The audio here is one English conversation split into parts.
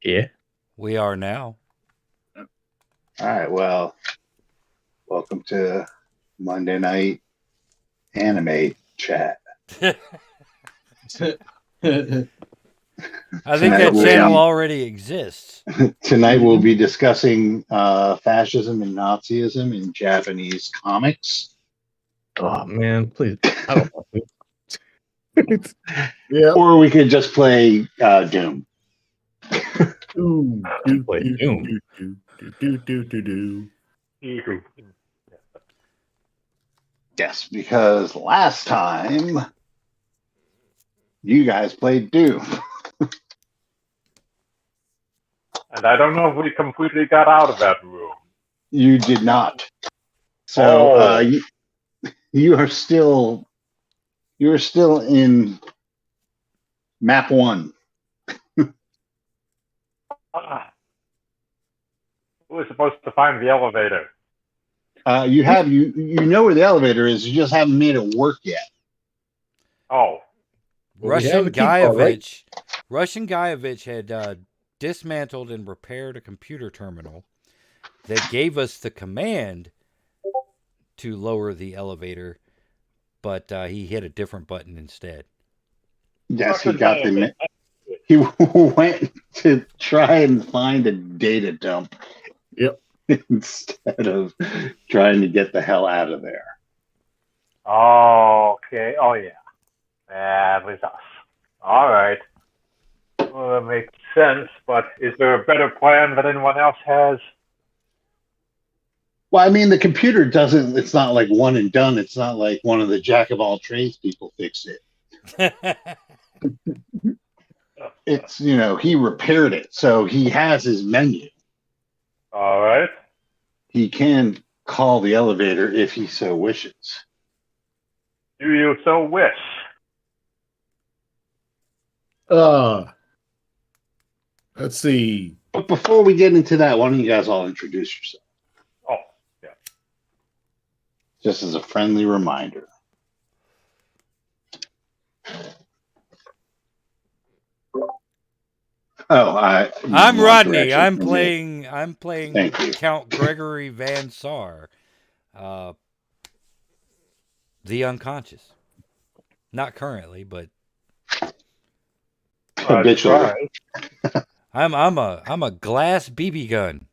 Yeah. We are now. All right. Well, welcome to Monday night anime chat. I think Tonight that we'll channel be already exists. tonight we'll be discussing fascism and Nazism in Japanese comics. Oh man, please. I don't want to. Yeah. Or we could just play Doom. Play Doom. Yes, because last time you guys played Doom. And I don't know if we completely got out of that room. You did not. So Oh. you are still in map 1. Who was supposed to find the elevator? You know where the elevator is. You just haven't made it work yet. Oh. Well, we have a key card, right? Russian Guyevich had dismantled and repaired a computer terminal that gave us the command to lower the elevator, but he hit a different button instead. Yes, he got the. He went to try and find a data dump. Yep. Instead of trying to get the hell out of there. Oh, okay. Oh, yeah. That was us. All right. Well, that makes sense, but is there a better plan that anyone else has? Well, I mean, the computer doesn't, it's not like one and done. It's not like one of the jack of all trades people fixed it. It's, he repaired it. So he has his menu. All right. He can call the elevator if he so wishes. Do you so wish? Let's see. But before we get into that, why don't you guys all introduce yourself? Oh, yeah. Just as a friendly reminder. Oh, I'm Rodney. I'm playing Thank Count Gregory Van Sar, the unconscious. Not currently, but habitually. I'm a glass BB gun.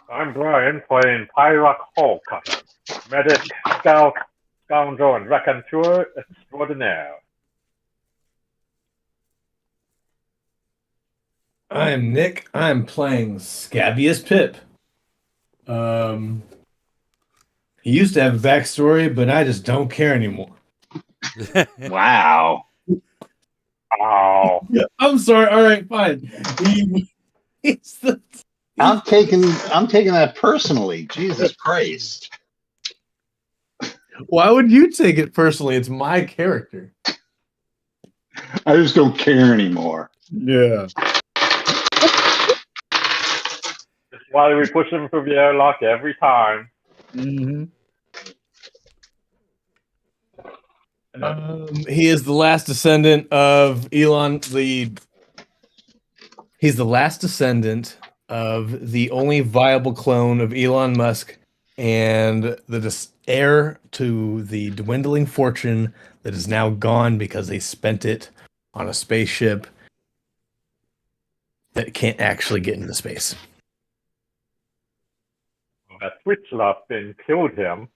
I'm Brian playing Pyrock Hole Cutter, medic, scout, scoundrel, and raconteur extraordinaire. I'm Nick. I'm playing Scabious Pip. He used to have a backstory, but I just don't care anymore. Wow. Oh. I'm sorry. All right, fine. I'm taking that personally. Jesus Christ. Why would you take it personally? It's my character. I just don't care anymore. Yeah. That's why we push him through the airlock every time. Mm-hmm. He is the last descendant of Elon. He's the last descendant of the only viable clone of Elon Musk and the heir to the dwindling fortune that is now gone because they spent it on a spaceship that can't actually get into space. That Twitchlop thing killed him.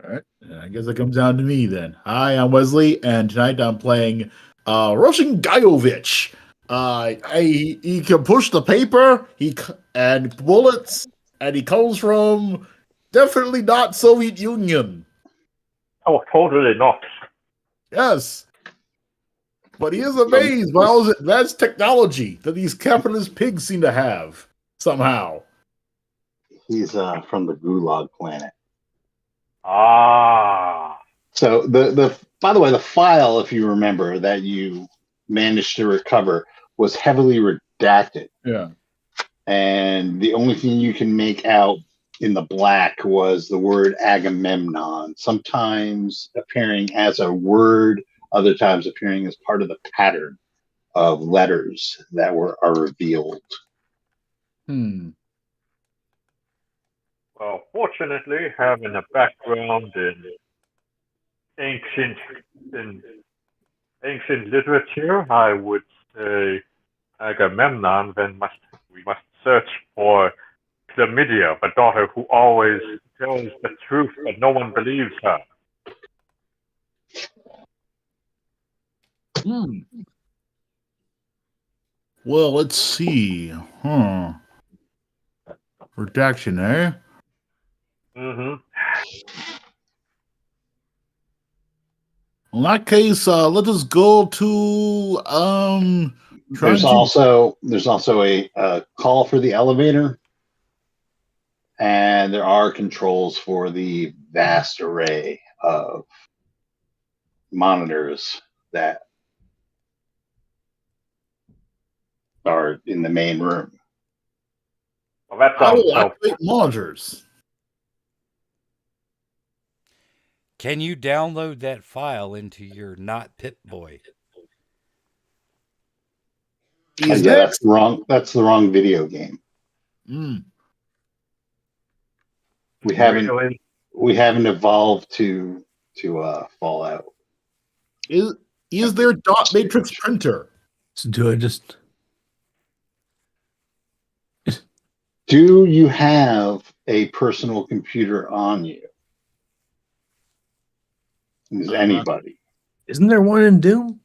All right. I guess it comes down to me then. Hi, I'm Wesley, and tonight I'm playing Russian Guyevich. He can push the paper, and bullets, and he comes from definitely not Soviet Union. Oh, totally not. Yes. But he is amazed by all this advanced technology that these capitalist pigs seem to have, somehow. He's from the Gulag planet. Ah. So by the way, the file, if you remember, that you managed to recover was heavily redacted. Yeah. And the only thing you can make out in the black was the word Agamemnon, sometimes appearing as a word, other times appearing as part of the pattern of letters that are revealed. Well, fortunately, having a background in ancient literature, I would say Agamemnon. Then we must search for Chlamydia, the daughter who always tells the truth, but no one believes her. Well, let's see. Redaction, eh? Mm-hmm. In that case, let us go to There's also a call for the elevator, and there are controls for the vast array of monitors that are in the main room. Well, that I sounds will helpful. activate monitors. Can you download that file into your not Pip-Boy? Is Yeah, next. that's the wrong video game. We haven't evolved to Fallout. Is there dot matrix printer? So do I just? Do you have a personal computer on you? Is anybody? Isn't there one in Doom?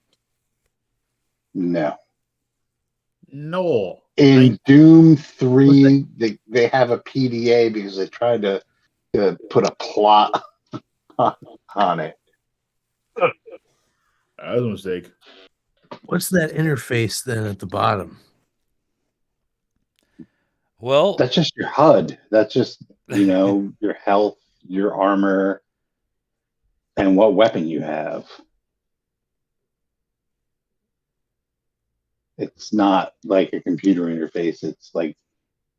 No. No. In Doom 3, they have a PDA because they tried to put a plot on it. That was a mistake. What's that interface then at the bottom? Well, That's just your HUD. That's just, your health, your armor, and what weapon you have. It's not like a computer interface. It's like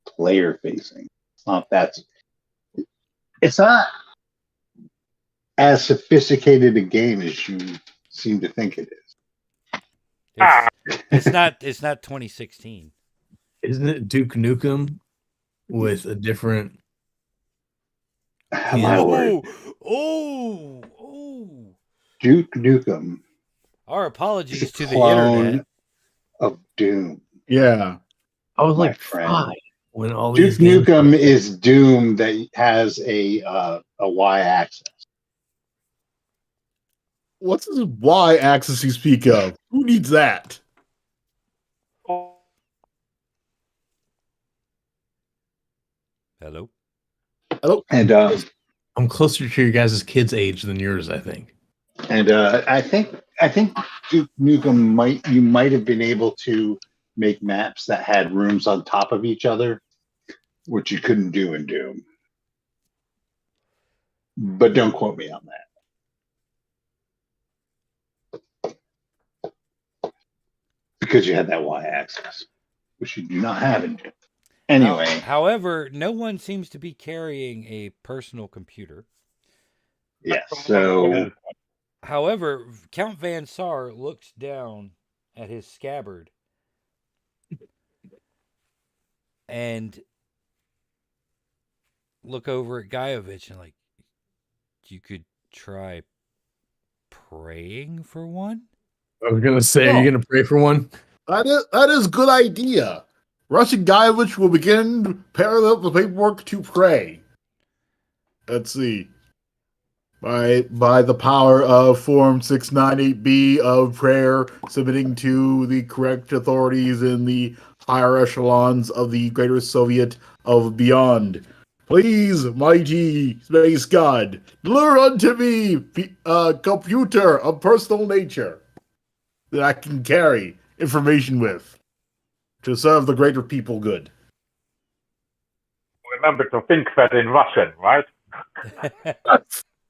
player facing. It's not as sophisticated a game as you seem to think it is. it's not 2016. Isn't it Duke Nukem with a different? My word. Oh! Duke Nukem. Our apologies to the clone internet. Of Doom. Yeah. I was My like friend. 5 when all Duke these games Nukem is Doom that has a Y-axis. What's this Y-axis you speak of? Who needs that? Hello. And I'm closer to your guys' kids' age than yours, I think. And I think Duke Nukem you might have been able to make maps that had rooms on top of each other, which you couldn't do in Doom. But don't quote me on that. Because you had that Y-axis, which you do not have in Doom. Anyway. However, no one seems to be carrying a personal computer. Yes, so... However, Count Van Sar looks down at his scabbard and look over at Gaiovich and like, you could try praying for one? I was going to say, are you going to pray for one? That is a good idea. Russian Gaiovich will begin preparing up the paperwork to pray. Let's see. By the power of Form 698B of prayer, submitting to the correct authorities in the higher echelons of the Greater Soviet of Beyond. Please, mighty space god, deliver unto me a computer of personal nature that I can carry information with to serve the greater people good. Remember to think that in Russian, right?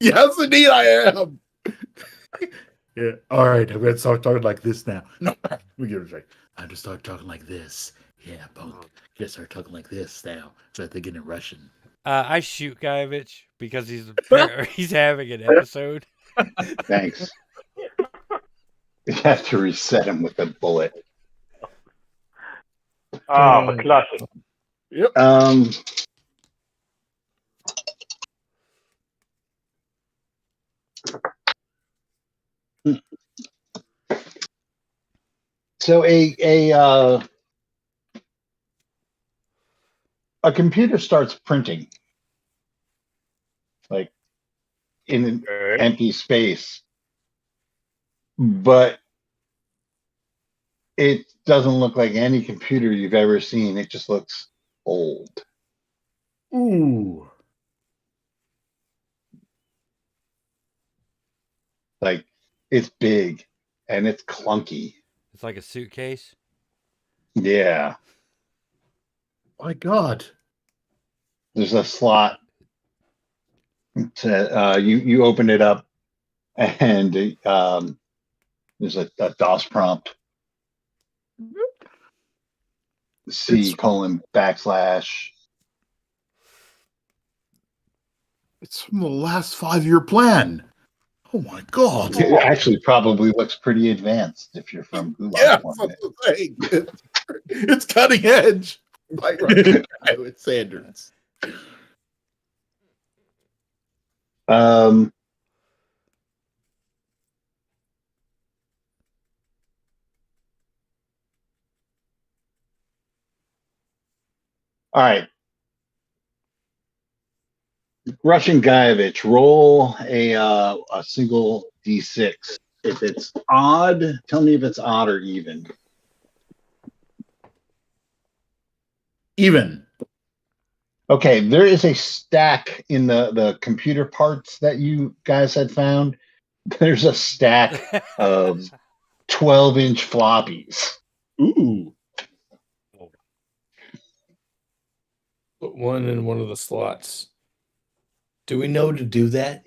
Yes, indeed, I am. Yeah. All right, I'm gonna start talking like this now. No, let me give it a try. I'm just start talking like this. Yeah, punk. Just start talking like this now. Start thinking in Russian. I shoot Guyevich because he's having an episode. Thanks. You have to reset him with a bullet. The classic. So a computer starts printing, like in an empty space, but it doesn't look like any computer you've ever seen. It just looks old. Ooh. Like it's big and it's clunky. It's like a suitcase. Yeah. My God. There's a slot to you open it up and there's a DOS prompt. C:\\. It's from the last 5-year plan. Oh my God. It actually probably looks pretty advanced if you're from Gulag. Yeah, it's cutting edge. Like with Sanders. All right. Russian Guyevich, roll a single d6. If it's odd, tell me if it's odd or even. Even. Okay, there is a stack in the computer parts that you guys had found. There's a stack of 12-inch floppies. Ooh. Put one in one of the slots. Do we know to do that?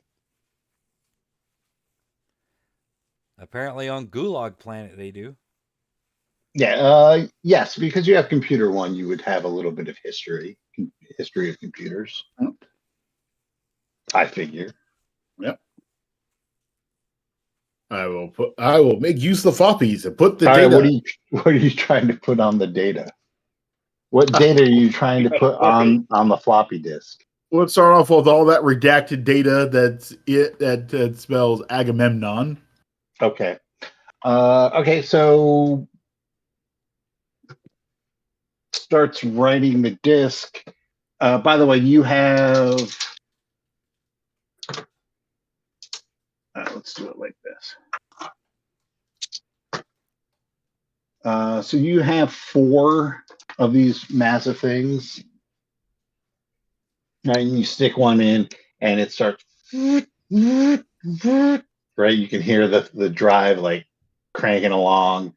Apparently on Gulag Planet they do. Yeah, yes, because you have computer one, you would have a little bit of history of computers. Yep. I figure. Yep. I will make use of the floppies and put the All data. right, what are you trying to put on the data? What data are you trying to put on the floppy disk? Let's start off with all that redacted data that spells Agamemnon. Okay. Okay, so starts writing the disk. By the way, you have let's do it like this. So you have 4 of these massive things. And you stick one in and it starts right. You can hear the drive like cranking along.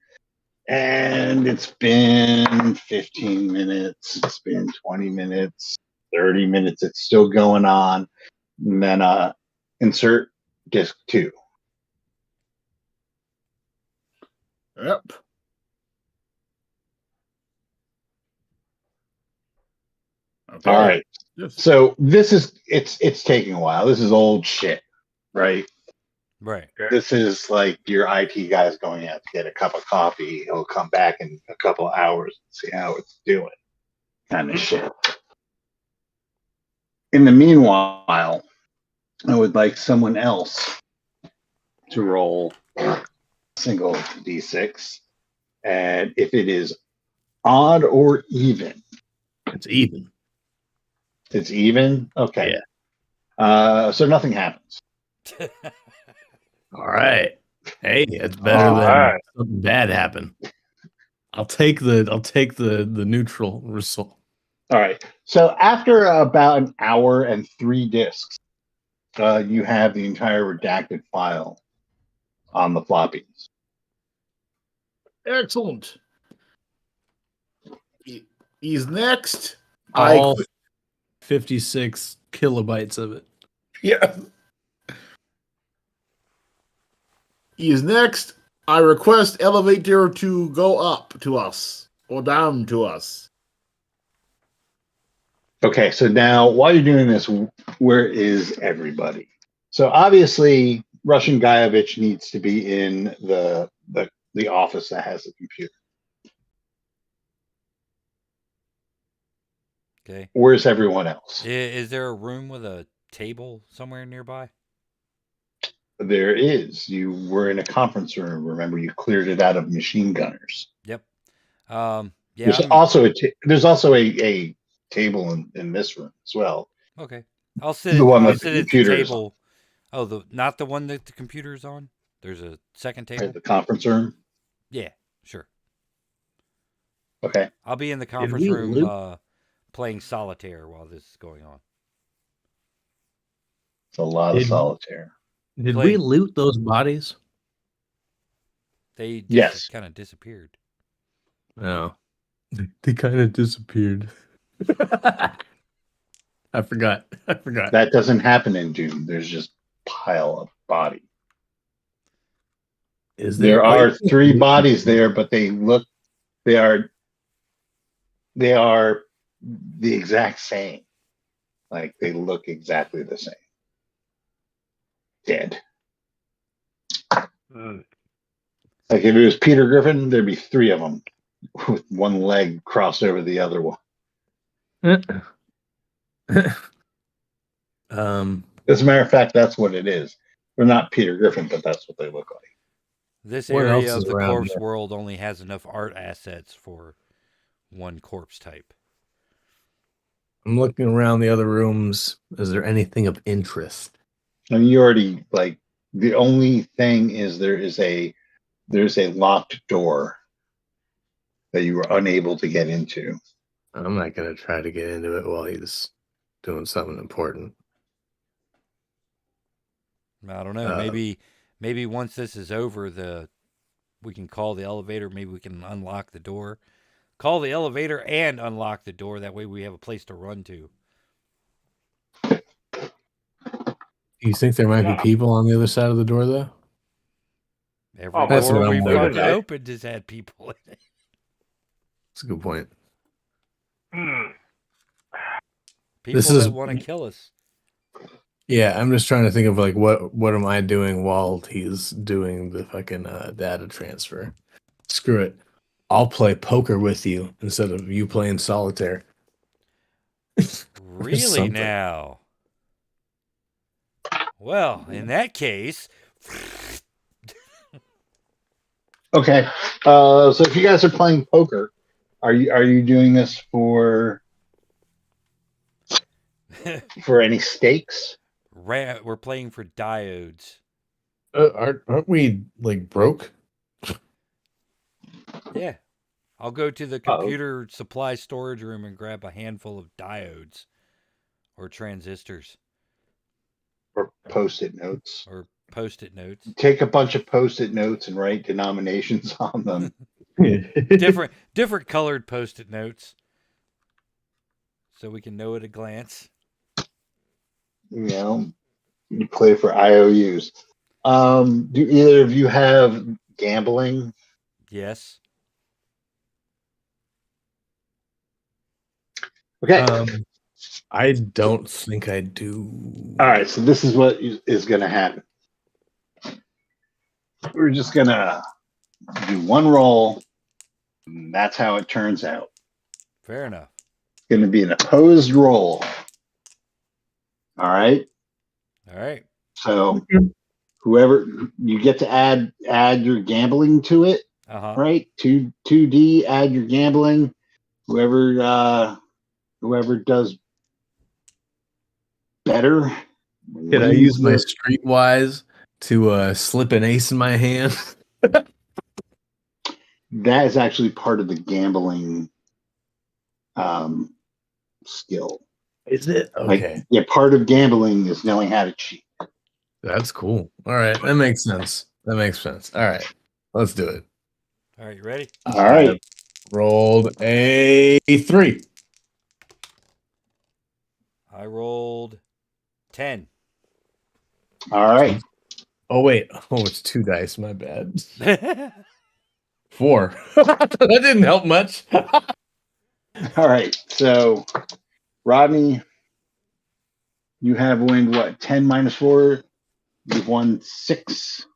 And it's been 15 minutes, it's been 20 minutes, 30 minutes, it's still going on. And then insert disk 2. Yep. Okay. All right. Yes. So this is it's taking a while. This is old shit, right? Right. This is like your IT guy's going out to get a cup of coffee. He'll come back in a couple of hours and see how it's doing. Kind of shit. In the meanwhile, I would like someone else to roll a single d6. And if it is odd or even. It's even. It's even? Okay. Yeah. So nothing happens. All right. Hey, it's better than something bad happen. I'll take the neutral result. All right. So after about an hour and 3 disks, you have the entire redacted file on the floppies. Excellent. He's next. All 56 kilobytes of it. Yeah. He is next. I request elevator to go up to us or down to us. Okay, so now while you're doing this, where is everybody? So obviously, Russian Guyovich needs to be in the office that has the computer. Okay. Where's everyone else? Is there a room with a table somewhere nearby? There is. You were in a conference room. Remember, you cleared it out of machine gunners. Yep. Yeah. There's also a table in this room as well. Okay. I'll sit. The one I'll that sit the at the computer is table. Oh, not the one that the computer's on. There's a second table. Right, the conference room. Yeah, sure. Okay. I'll be in the conference room playing solitaire while this is going on. It's a lot of solitaire. Did we loot those bodies? They Yes. kind of disappeared. No. They kind of disappeared. I forgot. That doesn't happen in Doom. There's just pile of body. There are 3 bodies there, but they are the exact same. Like they look exactly the same. Dead. Like if it was Peter Griffin, there'd be 3 of them with one leg crossed over the other one. As a matter of fact, that's what it is. They're not Peter Griffin, but that's what they look like. This What area else of is the around corpse there? world only has enough art assets for one corpse type. I'm looking around the other rooms. Is there anything of interest? And you already the only thing is there's a locked door that you were unable to get into. I'm not gonna try to get into it while he's doing something important. I don't know. Maybe once this is over, we can call the elevator. Maybe we can unlock the door. Call the elevator and unlock the door. That way we have a place to run to. You think there might be people on the other side of the door, though? Every That's door what I'm we've worried fucking about. opened has had people in it. That's a good point. People This is- that want to kill us. Yeah, I'm just trying to think of like what am I doing while he's doing the fucking data transfer. Screw it. I'll play poker with you instead of you playing solitaire. Really something. now? Well, in that case, Okay. So if you guys are playing poker, are you doing this for any stakes? we're playing for diodes. Aren't we like broke? Yeah. I'll go to the computer supply storage room and grab a handful of diodes or transistors Or post-it notes? or post-it notes. Take a bunch of post-it notes and write denominations on them. Different colored post-it notes so we can know at a glance. You play for IOUs. Do either of you have gambling? Yes. Okay. I don't think I do. All right. So this is what is going to happen. We're just going to do one roll. And that's how it turns out. Fair enough. It's going to be an opposed roll. All right. All right. So whoever you get to add your gambling to it, right? 2D, add your gambling. Whoever does better. Can I use my streetwise to slip an ace in my hand? That is actually part of the gambling skill. Is it? Okay. Part of gambling is knowing how to cheat. That's cool. All right. That makes sense. All right. Let's do it. All right, you ready? All right. Rolled a 3. I rolled 10. All right. Oh, wait. Oh, it's 2 dice. My bad. 4. That didn't help much. All right. So Rodney, you have won what? 10 minus 4. You've won 6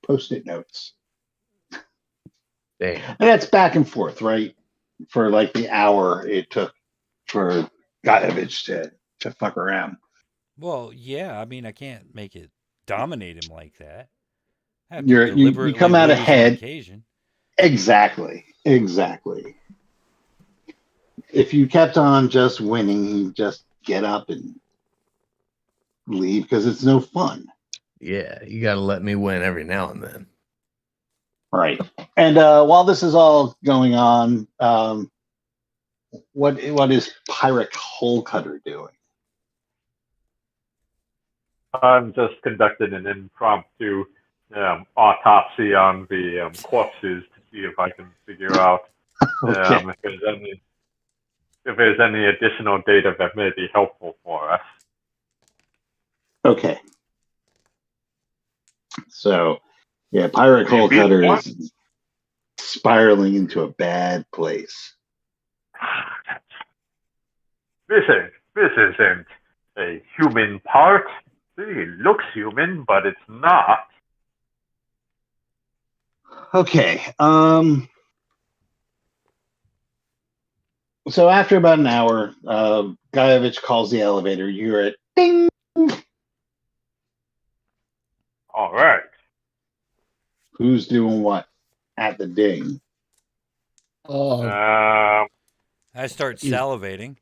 post-it notes. Damn. And that's back and forth, right? For like the hour it took for Gajovich to fuck around. Well, yeah. I mean, I can't make it dominate him like that. I have to You deliberately come out lose ahead. on occasion. Exactly. If you kept on just winning, you just get up and leave because it's no fun. Yeah, you got to let me win every now and then. Right. And while this is all going on, what is Pirate Holecutter doing? I'm just conducting an impromptu autopsy on the corpses to see if I can figure out Okay. if there's any additional data that may be helpful for us. Okay. So, yeah, Pirate You beat Holecutter one? is spiraling into a bad place. This isn't a human part. It looks human, but it's not. Okay. So after about an hour, Gajovich calls the elevator. You're at ding. All right. Who's doing what at the ding? I start salivating.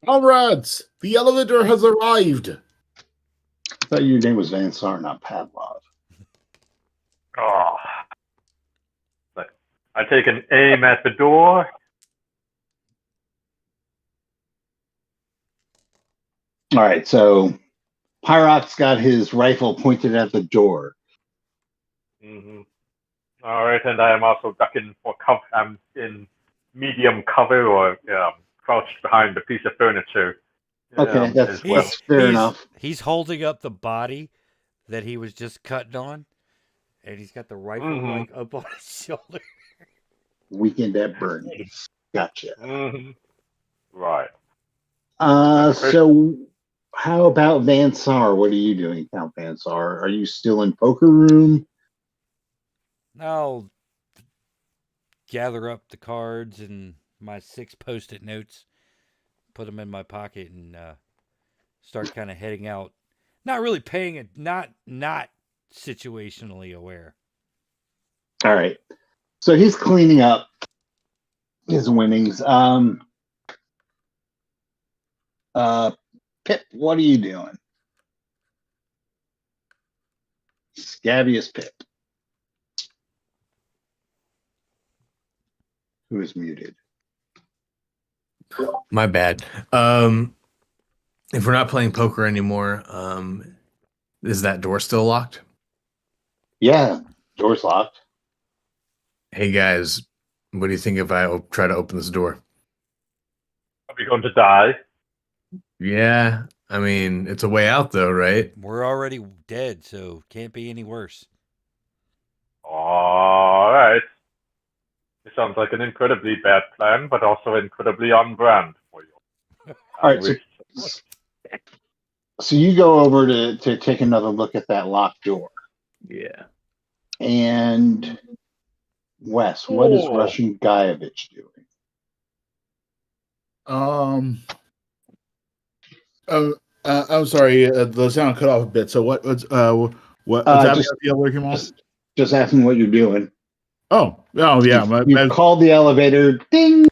Comrades, the elevator has arrived. I thought your name was Van Sar, not Pavlov. Oh. I take an aim at the door. All right, so Pyrot's got his rifle pointed at the door. Mm-hmm. All right, and I am also ducking for cover. I'm in medium cover or crouched behind a piece of furniture. Okay, that's well. fair enough. He's holding up the body that he was just cutting on, and he's got the rifle like up on his shoulder. Weekend at Bernie's. Gotcha. Mm-hmm. Right. So how about Van Sar? What are you doing, Count Van Sar? Are you still in poker room? I'll gather up the cards and my 6 post-it notes, put them in my pocket, and start kind of heading out. Not really paying it. Not situationally aware. All right. So he's cleaning up his winnings. Pip, what are you doing? Scabious Pip, who is muted. My bad. If we're not playing poker anymore, is that door still locked? Yeah, door's locked. Hey guys, what do you think if I try to open this door? Are we going to die? Yeah, I mean, it's a way out though, right? We're already dead, so can't be any worse. All right. It sounds like an incredibly bad plan, but also incredibly on brand for you. All right, so you go over to take another look at that locked door. Yeah. And Wes, what is Russian Gajovich doing? I'm sorry, the sound cut off a bit. So what's happening Just- at the elevator came off? Just asking what you're doing. Oh yeah. You called the elevator. Ding.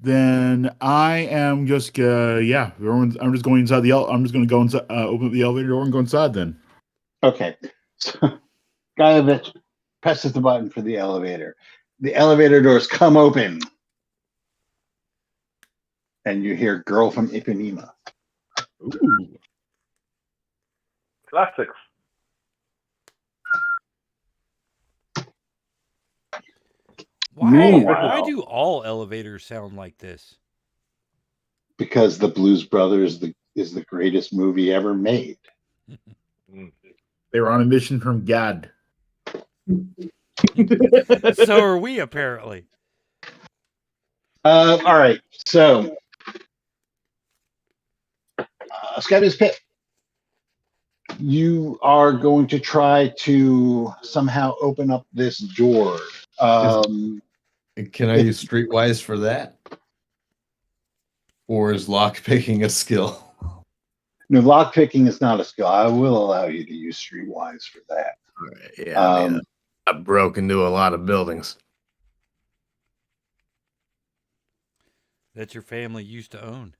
Then I am just I'm just going inside I'm just going to go inside, open up the elevator door and go inside. Then Okay. So Gajovich presses the button for the elevator. The elevator doors come open. And you hear Girl from Ipanema. ooh. Classics. Why do all elevators sound like this? Because The Blues Brothers is the greatest movie ever made. They were on a mission from God. So are we, apparently. All right. So, Scabious Pit, you are going to try to somehow open up this door. Can I use Streetwise for that? Or is lockpicking a skill? No, lockpicking is not a skill. I will allow you to use Streetwise for that. Yeah, I mean, I've broken into a lot of buildings. That your family used to own.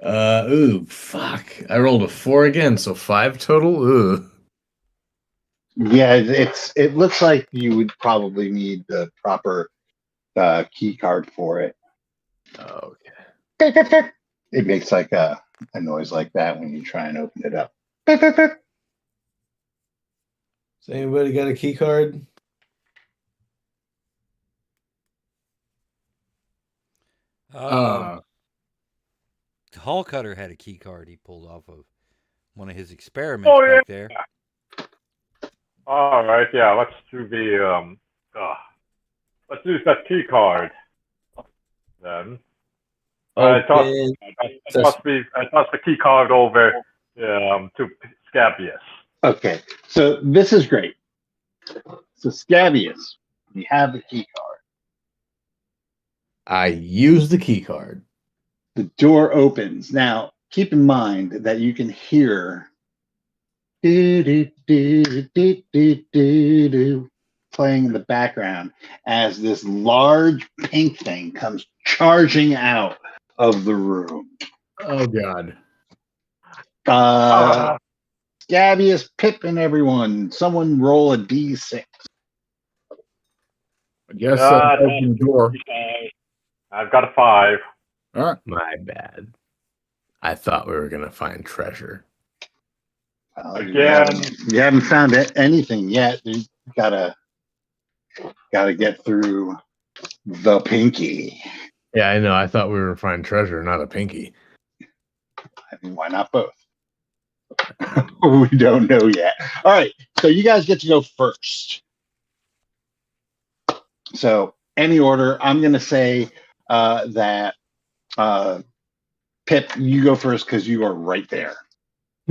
Ooh, fuck. I rolled a 4 again, so 5 total. Ooh. Yeah, it looks like you would probably need the proper key card for it. Okay. It makes like a noise like that when you try and open it up. Has anybody got a key card? Hall Cutter had a key card he pulled off of one of his experiments back there. All right, yeah. Let's do the let's use that key card then. I toss the key card over to Scabious. Okay, so this is great. So Scabious, you have the key card. I use the key card. The door opens. Now, keep in mind that you can hear do, do, do, do, do, do, do, playing in the background as this large pink thing comes charging out of the room. Oh God. Scabious, Pip, and everyone. Someone roll a D6. I guess open the door. I've got a 5. All right. My bad. I thought we were gonna find treasure. Again, you haven't found anything yet. You gotta get through the pinky. Yeah, I know. I thought we were finding treasure, not a pinky. I mean, why not both? We don't know yet. All right, so you guys get to go first. So any order, I'm going to say that Pip, you go first because you are right there.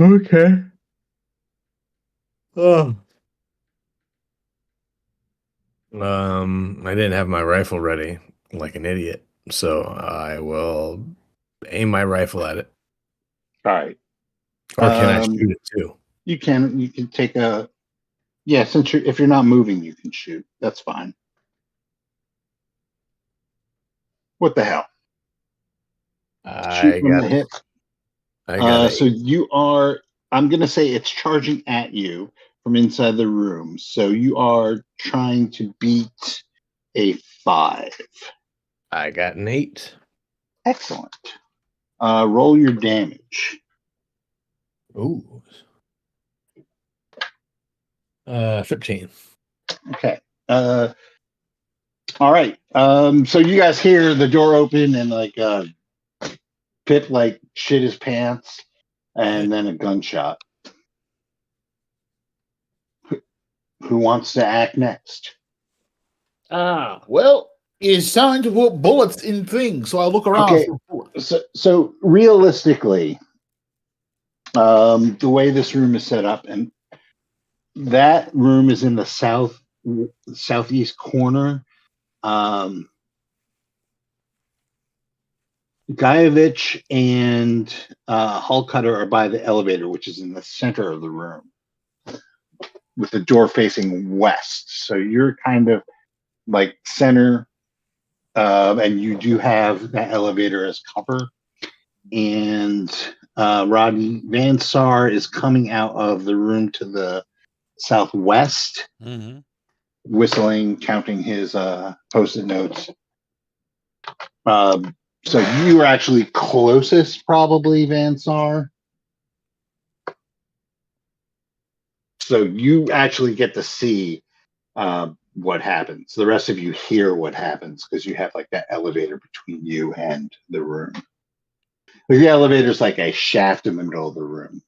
Okay. Oh. I didn't have my rifle ready like an idiot, so I will aim my rifle at it. All right. Or can I shoot it too? You can take a since if you're not moving, you can shoot. That's fine. What the hell? Shoot from the hip. I got so you are. I'm gonna say it's charging at you from inside the room. So you are trying to beat a 5. I got an 8. Excellent. Roll your damage. Ooh. 15. Okay. All right. So you guys hear the door open and like Pip like shit his pants and then a gunshot. Who wants to act next? Well, it's time to put bullets in things, so I look around. Okay. So realistically, the way this room is set up, and that room is in the southeast corner. Guyevich and Hull Cutter are by the elevator, which is in the center of the room, with the door facing west. So you're kind of like center, and you do have that elevator as cover. And Rodney Van Sar is coming out of the room to the southwest, whistling, counting his post-it notes. So you are actually closest, probably, Van Sar. So you actually get to see what happens. The rest of you hear what happens because you have like that elevator between you and the room. The elevator's like a shaft in the middle of the room.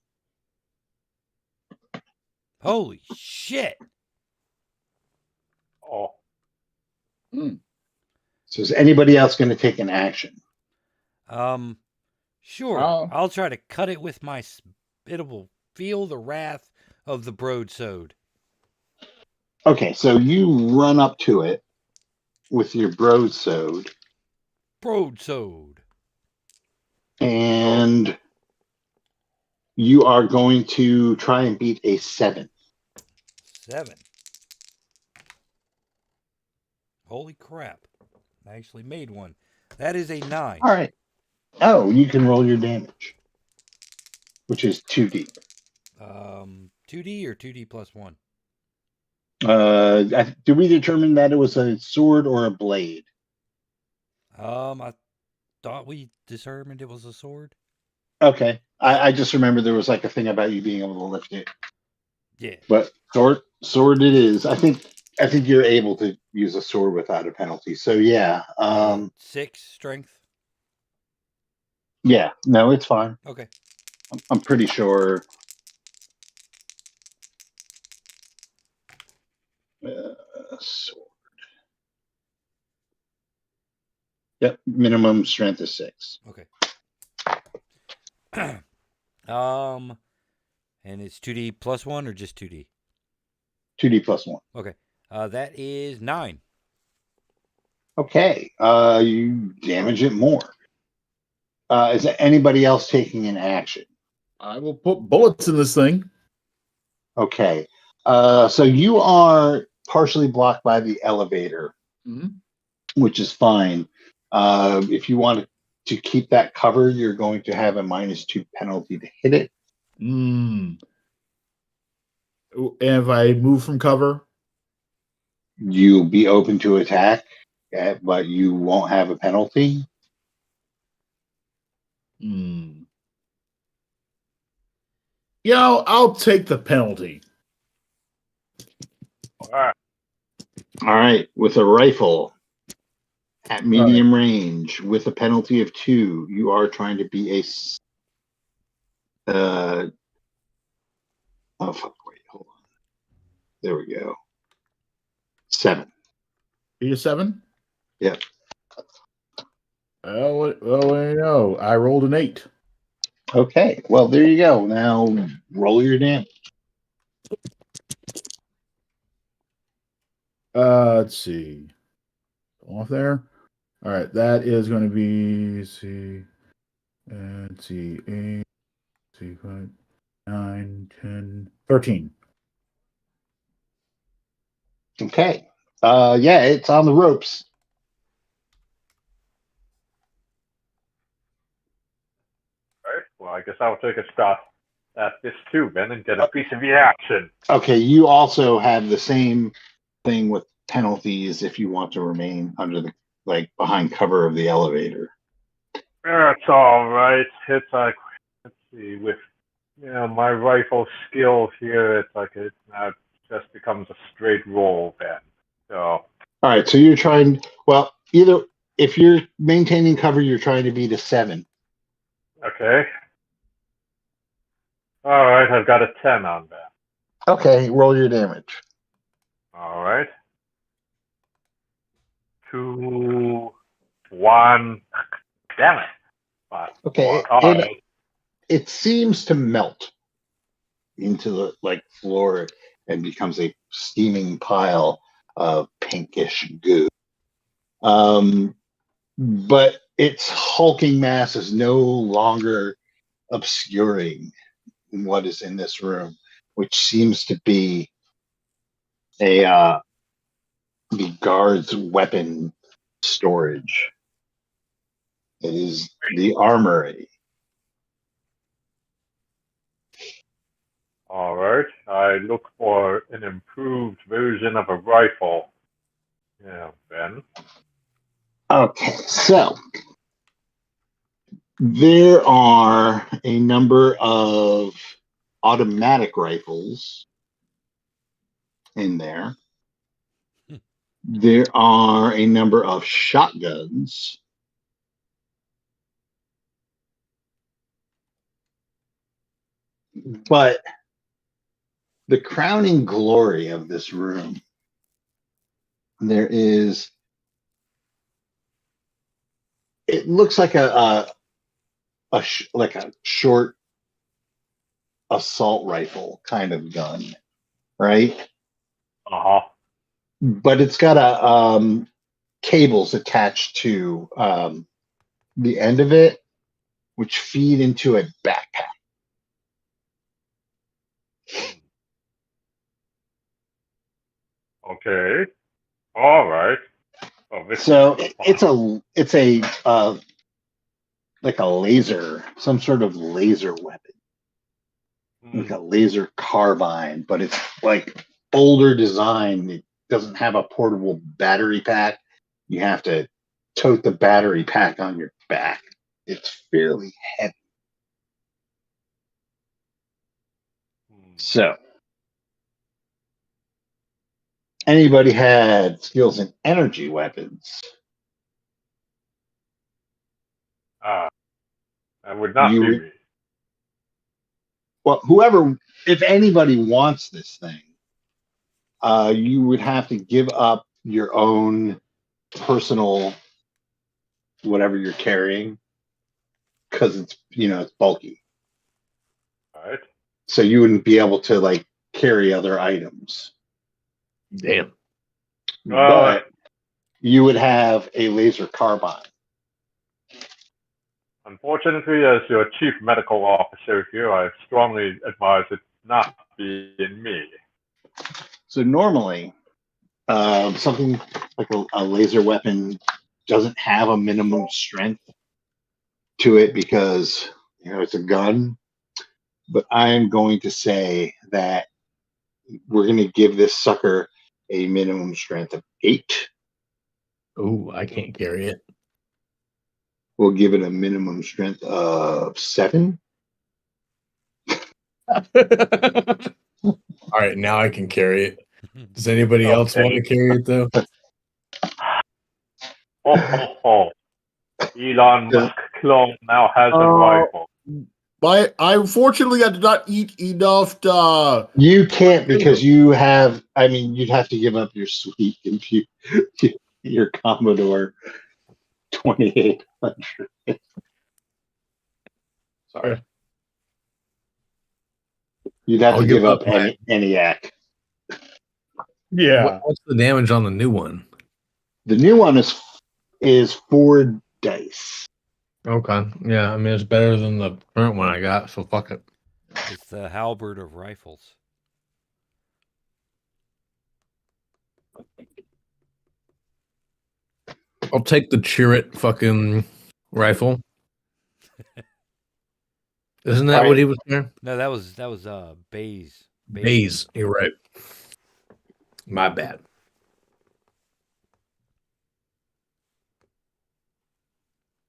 Holy shit. Oh. So is anybody else going to take an action? Sure. Oh. I'll try to cut it with my. It will feel the wrath of the broadsword. Okay, so you run up to it with your broadsword, Broadsword. and you are going to try and beat a 7. 7. Holy crap! I actually made one. That is a 9. All right. Oh, you can roll your damage, which is 2d. 2D or 2D plus 1. Did we determine that it was a sword or a blade? I thought we determined it was a sword. Okay. I just remember there was like a thing about you being able to lift it. Yeah. But sword it is. I think you're able to use a sword without a penalty. So yeah. 6 strength. Yeah. No, it's fine. Okay. I'm pretty sure. Sword. Yep. Minimum strength is 6. Okay. And it's 2D plus 1 or just 2D? 2d plus 1. Okay. That is 9. Okay. You damage it more. Is there anybody else taking an action? I will put bullets in this thing. Okay. So you are partially blocked by the elevator, which is fine. If you want to keep that cover, you're going to have a -2 penalty to hit it. And if I move from cover, You'll be open to attack, but you won't have a penalty. I'll take the penalty. All right. All right. With a rifle at medium range with a penalty of 2, you are trying to be a. Oh, fuck. Wait, hold on. There we go. 7. Be a 7? Yep. No. I rolled an 8. Okay. Well, there you go. Now roll your damage. Let's see. Off there. All right. That is going to be, let's see, 8, 5, 9, 10, 13. Okay. Yeah, it's on the ropes. All right. Well, I guess I'll take a shot at this too, then, and get a piece of the action. Okay, you also have the same thing with penalties if you want to remain under the behind cover of the elevator. That's all right. It's like, let's see, with my rifle skill here, it's like it just becomes a straight roll then. So. All right, so you're trying. Well, either if you're maintaining cover, you're trying to beat a 7. Okay. All right, I've got a 10 on that. Okay, roll your damage. All right. 2, 1. Damn it. But, Okay, all right. it seems to melt into the floor and becomes a steaming pile of pinkish goo. But its hulking mass is no longer obscuring what is in this room, which seems to be the guard's weapon storage. It is the armory. All right. I look for an improved version of a rifle. Yeah, Ben. Okay, so there are a number of automatic rifles in there. There are a number of shotguns. But the crowning glory of this room, there is it looks like a short assault rifle kind of gun, right? Uh-huh. But it's got a cables attached to the end of it, which feed into a backpack. Okay. All right. Oh, this So is it's a like a laser, some sort of laser weapon, like a laser carbine, but it's like older design. It doesn't have a portable battery pack. You have to tote the battery pack on your back. It's fairly heavy. So, anybody had skills in energy weapons? That would not You be would- me. Well, whoever, if anybody wants this thing, you would have to give up your own personal whatever you're carrying because it's bulky. All right. So you wouldn't be able to like carry other items. Damn. But you would have a laser carbine. Unfortunately, as your chief medical officer here, I strongly advise it not be in me. So normally, something like a laser weapon doesn't have a minimum strength to it because it's a gun. But I'm going to say that we're going to give this sucker a minimum strength of 8. Oh, I can't carry it. We'll give it a minimum strength of 7. All right, now I can carry it. Does anybody else want to carry it though? Oh. Elon Musk clone now has a rifle. I unfortunately I did not eat enough. You can't because you'd have to give up your sweet computer, your Commodore 2800. Sorry. You'd have to give up ENIAC. Yeah. What's the damage on the new one? The new one is 4 dice. Okay. Yeah, I mean it's better than the current one I got, so fuck it. It's the halberd of rifles. I'll take the Chirrut fucking rifle. Isn't that what he was there? No, that was Baze. Baze. You're right. My bad.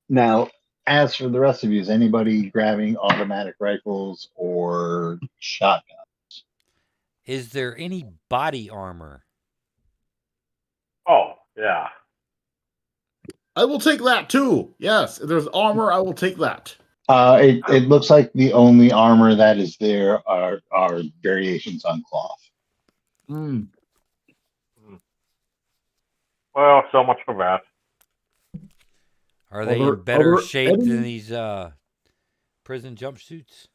Now, as for the rest of you, is anybody grabbing automatic rifles or shotguns? Is there any body armor? Oh, yeah. I will take that too. Yes, if there's armor, I will take that. It looks like the only armor that is there are variations on cloth. Well, so much for that. Are they in better shape than these prison jumpsuits?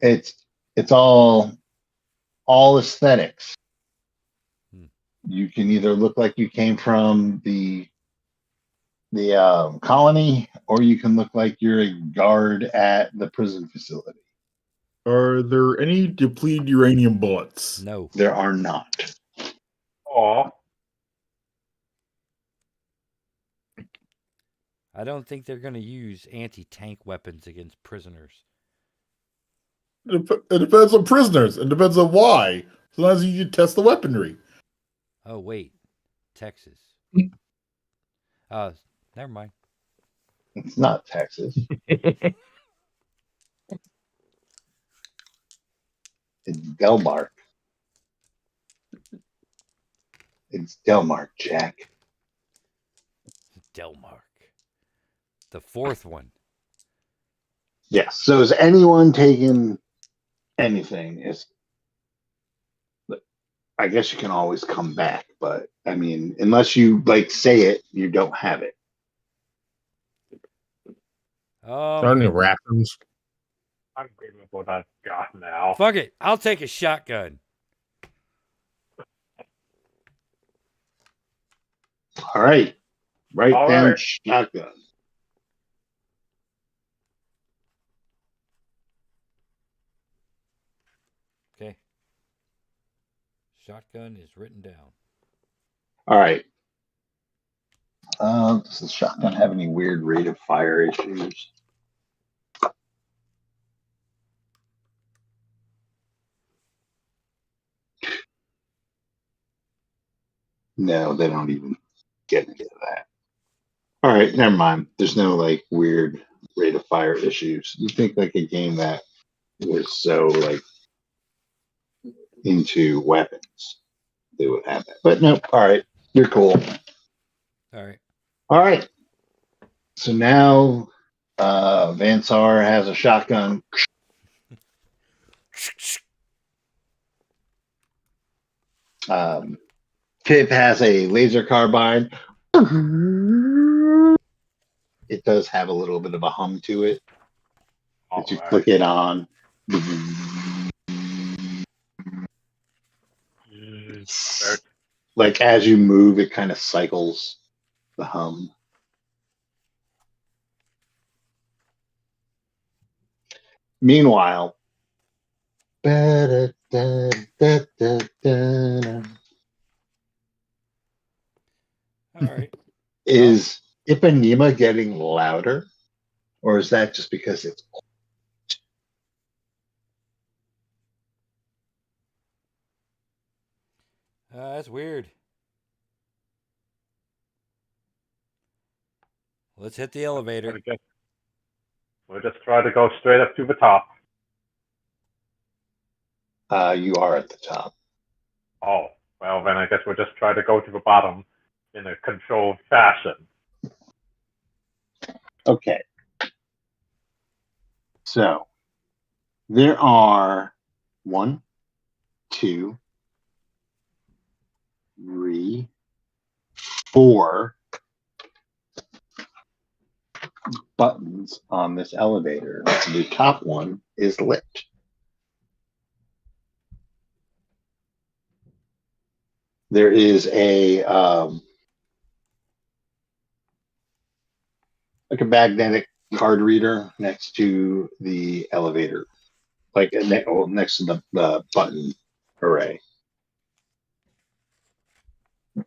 It's all aesthetics. You can either look like you came from the colony, or you can look like you're a guard at the prison facility. Are there any depleted uranium bullets? No. There are not. Oh, I don't think they're going to use anti-tank weapons against prisoners. It depends on prisoners. It depends on why. Sometimes you can test the weaponry. Oh, wait. Texas. Never mind. It's not Texas. It's Delmark. It's Delmark, Jack. Delmark. The fourth one. Yes. So is anyone taking anything? I guess you can always come back, but I mean, unless you say it, you don't have it. Are any rations? I'm good with what I've got now. Fuck it. I'll take a shotgun. All right. Write All down right. shotgun. Okay. Shotgun is written down. All right. Does the shotgun have any weird rate of fire issues? No, they don't even get into that. All right, never mind. There's no like weird rate of fire issues. You think like a game that was so like into weapons, they would have that. But no, all right, you're cool. All right. All right. So now Vansar has a shotgun. Pip has a laser carbine. It does have a little bit of a hum to it. All If you right. click it on. Start. Like as you move, it kind of cycles the hum. Meanwhile, All right. is Ipanema getting louder? Or is that just because it's That's weird. Let's hit the elevator. We'll just try to go straight up to the top. you are at the top? Oh, well, then I guess we'll just try to go to the bottom in a controlled fashion. Okay. So there are 1, 2, 3, 4 buttons on this elevator. The top one is lit. There is a like a magnetic card reader next to the elevator, like next to the button array.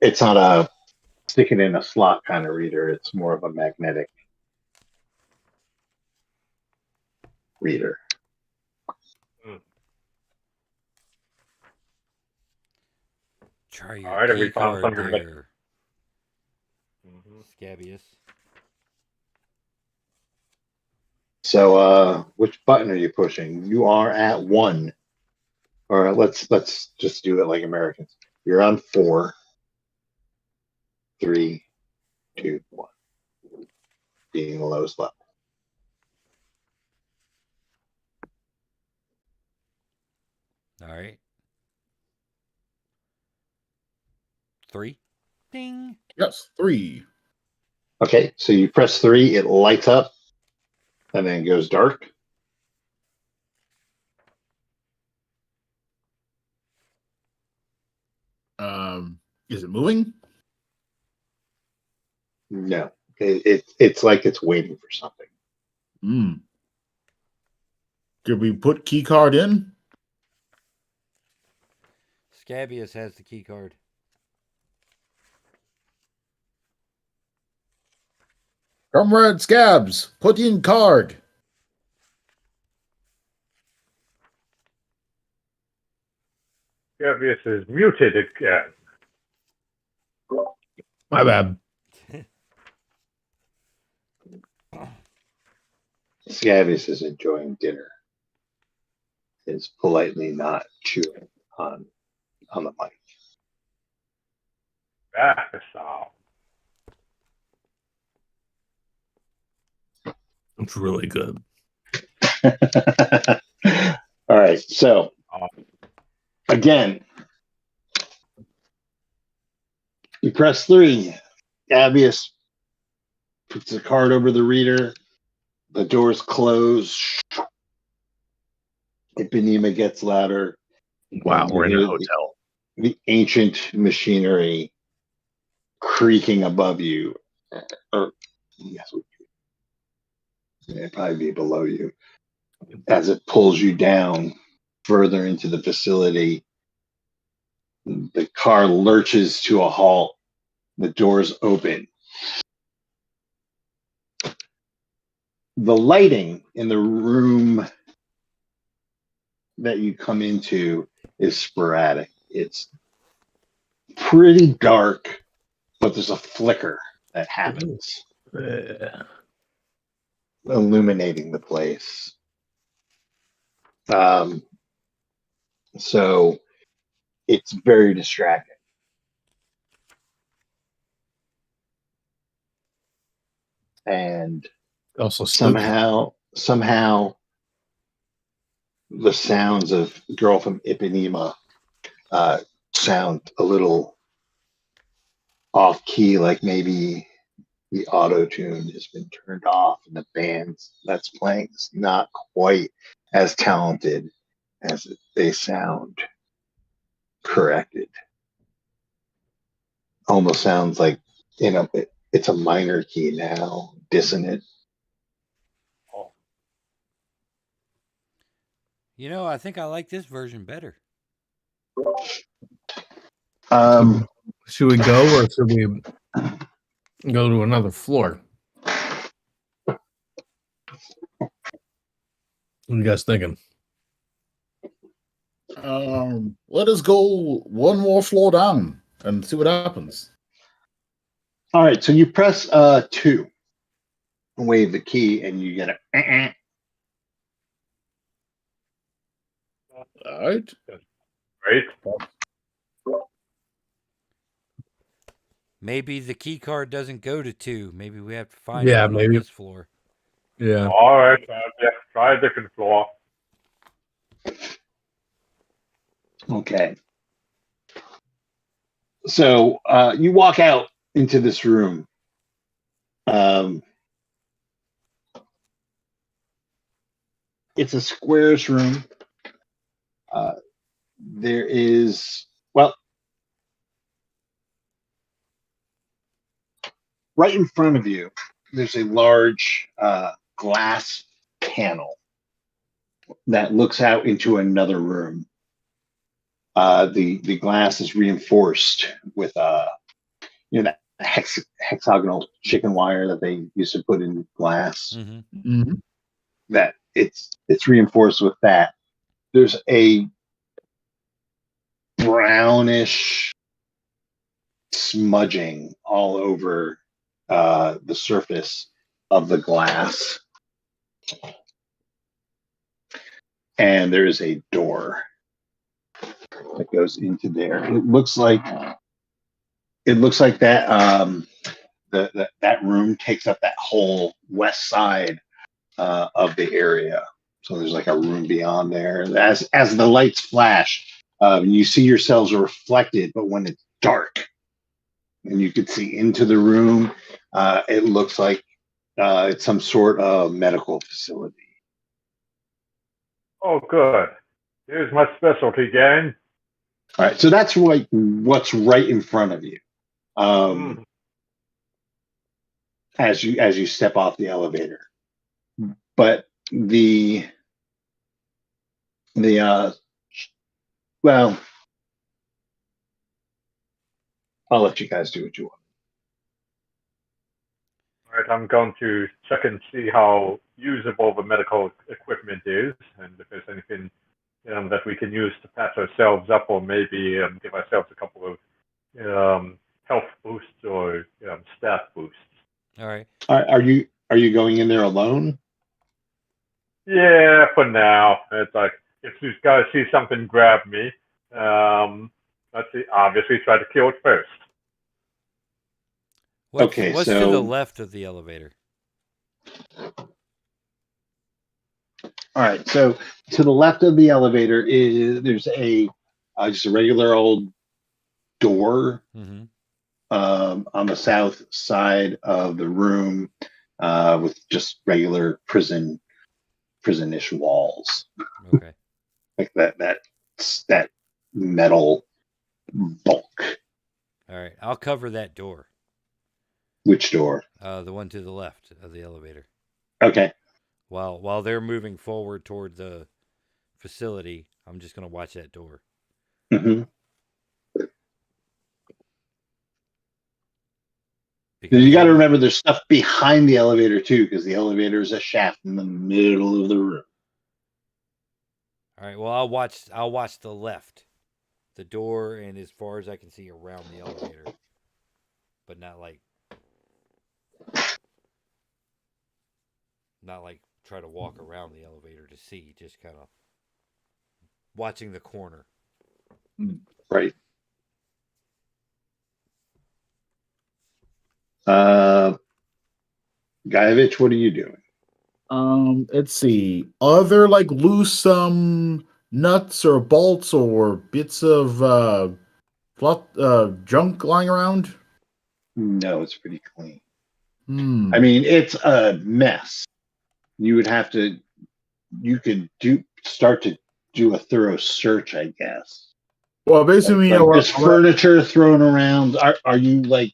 It's not a stick it in a slot kind of reader. It's more of a magnetic reader. Try your All right, key we found card something there, Mm-hmm. Scabius. So which button are you pushing? You are at 1. Or let's just do it like Americans. You're on 4, 3, 2, 1. Being the lowest level. All right. 3. Ding. Yes, 3. Okay, so you press 3, it lights up, and then goes dark. Is it moving? No, it's like it's waiting for something. Did we put key card in? Scabius has the key card. Comrade Scabs, put in card. Scabius is muted again. My bad. Scabius is enjoying dinner. Is politely not chewing on the mic. That's all. It's really good. All right, so again, you press 3. Scabius puts the card over the reader. The doors close. Ipanema gets louder. Wow, and you we're in a hear hotel. the ancient machinery creaking above you. Or, yes, it'd probably be below you. As it pulls you down further into the facility, the car lurches to a halt. The doors open. The lighting in the room that you come into is sporadic. It's pretty dark, but there's a flicker that happens, illuminating the place. So it's very distracting. And Also spooky. somehow the sounds of Girl from Ipanema sound a little off key, like maybe the auto tune has been turned off and the band that's playing is not quite as talented as they sound corrected. Almost sounds like, it's a minor key now, dissonant. I think I like this version better. Should we go or should we go to another floor? What are you guys thinking? Let us go one more floor down and see what happens. All right, so you press 2, wave the key, and you get a. All right. Great. Maybe the key card doesn't go to 2. Maybe we have to find Yeah, one on maybe. this floor. Yeah. All right. Yeah, try a different floor. Okay. So you walk out into this room. It's a squarish room. There is, right in front of you, there's a large glass panel that looks out into another room. The glass is reinforced with that hexagonal chicken wire that they used to put in glass. Mm-hmm. Mm-hmm. That it's reinforced with that. There's a brownish smudging all over the surface of the glass, and there is a door that goes into there. It looks like that that room takes up that whole west side of the area. So there's like a room beyond there. As the lights flash, you see yourselves reflected, but when it's dark and you could see into the room, it looks like it's some sort of medical facility. Oh, good. Here's my specialty, gang. All right, so that's like what's right in front of you. As you step off the elevator. But well, I'll let you guys do what you want. All right, I'm going to check and see how usable the medical equipment is, and if there's anything that we can use to patch ourselves up, or maybe give ourselves a couple of health boosts or stat boosts. All right. Are you going in there alone? Yeah, for now. It's like, if these guys see something, grab me. Let's see, obviously try to kill it first. What's to the left of the elevator? All right, so to the left of the elevator there's just a regular old door. Mm-hmm. On the south side of the room. with just regular prisonish walls, Okay. like that metal bulk. All right. I'll cover that door. Which door? The one to the left of the elevator. Okay. While they're moving forward toward the facility, I'm just gonna watch that door. Mm-hmm. Because You got to remember, there's stuff behind the elevator too, because the elevator is a shaft in the middle of the room. All right. Well, I'll watch the left, the door, and as far as I can see around the elevator, but not like try to walk around the elevator to see. Just kind of watching the corner. Right. Guyevich, what are you doing? Let's see. Are there like loose nuts or bolts or bits of junk lying around? No, it's pretty clean. Hmm. I mean, it's a mess. You could start to do a thorough search, I guess. Well, basically, Like there's furniture thrown around. Are you like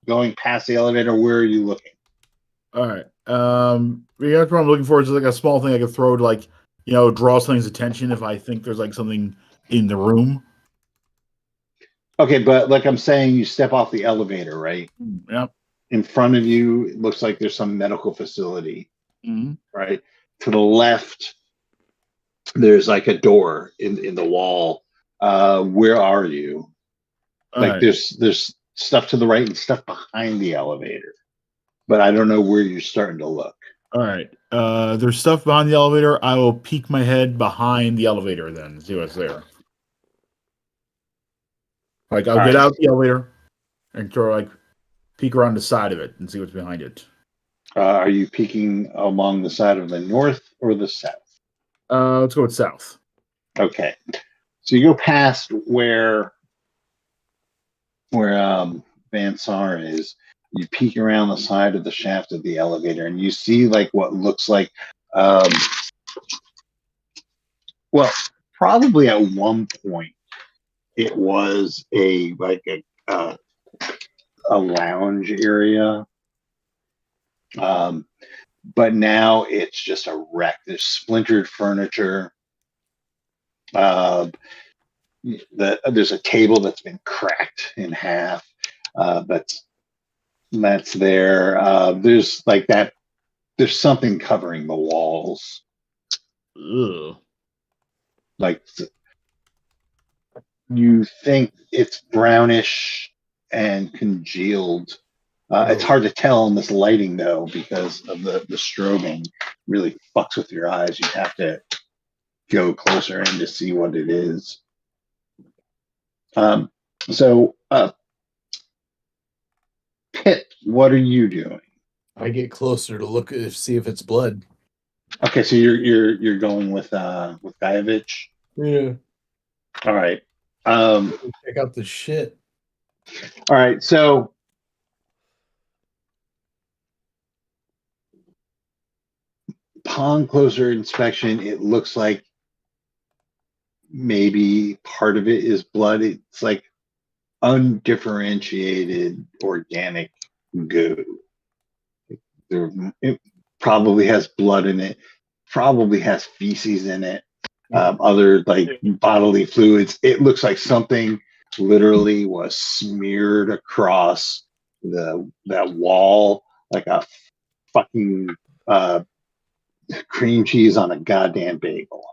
going past the elevator? Where are you looking? All right. What I'm looking for is like a small thing I could throw to like, draw something's attention if I think there's like something in the room. Okay, but like I'm saying, you step off the elevator, right? Yep. In front of you, it looks like there's some medical facility, Mm-hmm. right? To the left, there's like a door in the wall. Where are you? Like there's stuff to the right and stuff behind the elevator, but I don't know where you're starting to look. All right. There's stuff behind the elevator. I will peek my head behind the elevator then and see what's there. Like I'll get out the elevator and peek around the side of it and see what's behind it. Are you peeking along the side of the north or the south? Let's go with south. Okay. So you go past where Van Sar is. You peek around the side of the shaft of the elevator, and you see like what looks like, probably at one point it was a lounge area, but now it's just a wreck. There's splintered furniture. There's a table that's been cracked in half. That's there. There's like that. There's something covering the walls. Ugh. Like you think it's brownish and congealed. It's hard to tell in this lighting though, because of the strobing really fucks with your eyes. You have to go closer in to see what it is. Pitt, what are you doing? I get closer to look at see if it's blood. Okay, so you're going with Guyevich. Yeah. All right. Check out the shit. All right. So upon closer inspection, it looks like maybe part of it is blood. It's like undifferentiated organic goo. It probably has blood in it, probably has feces in it, other like bodily fluids. It looks like something literally was smeared across that wall like a fucking cream cheese on a goddamn bagel.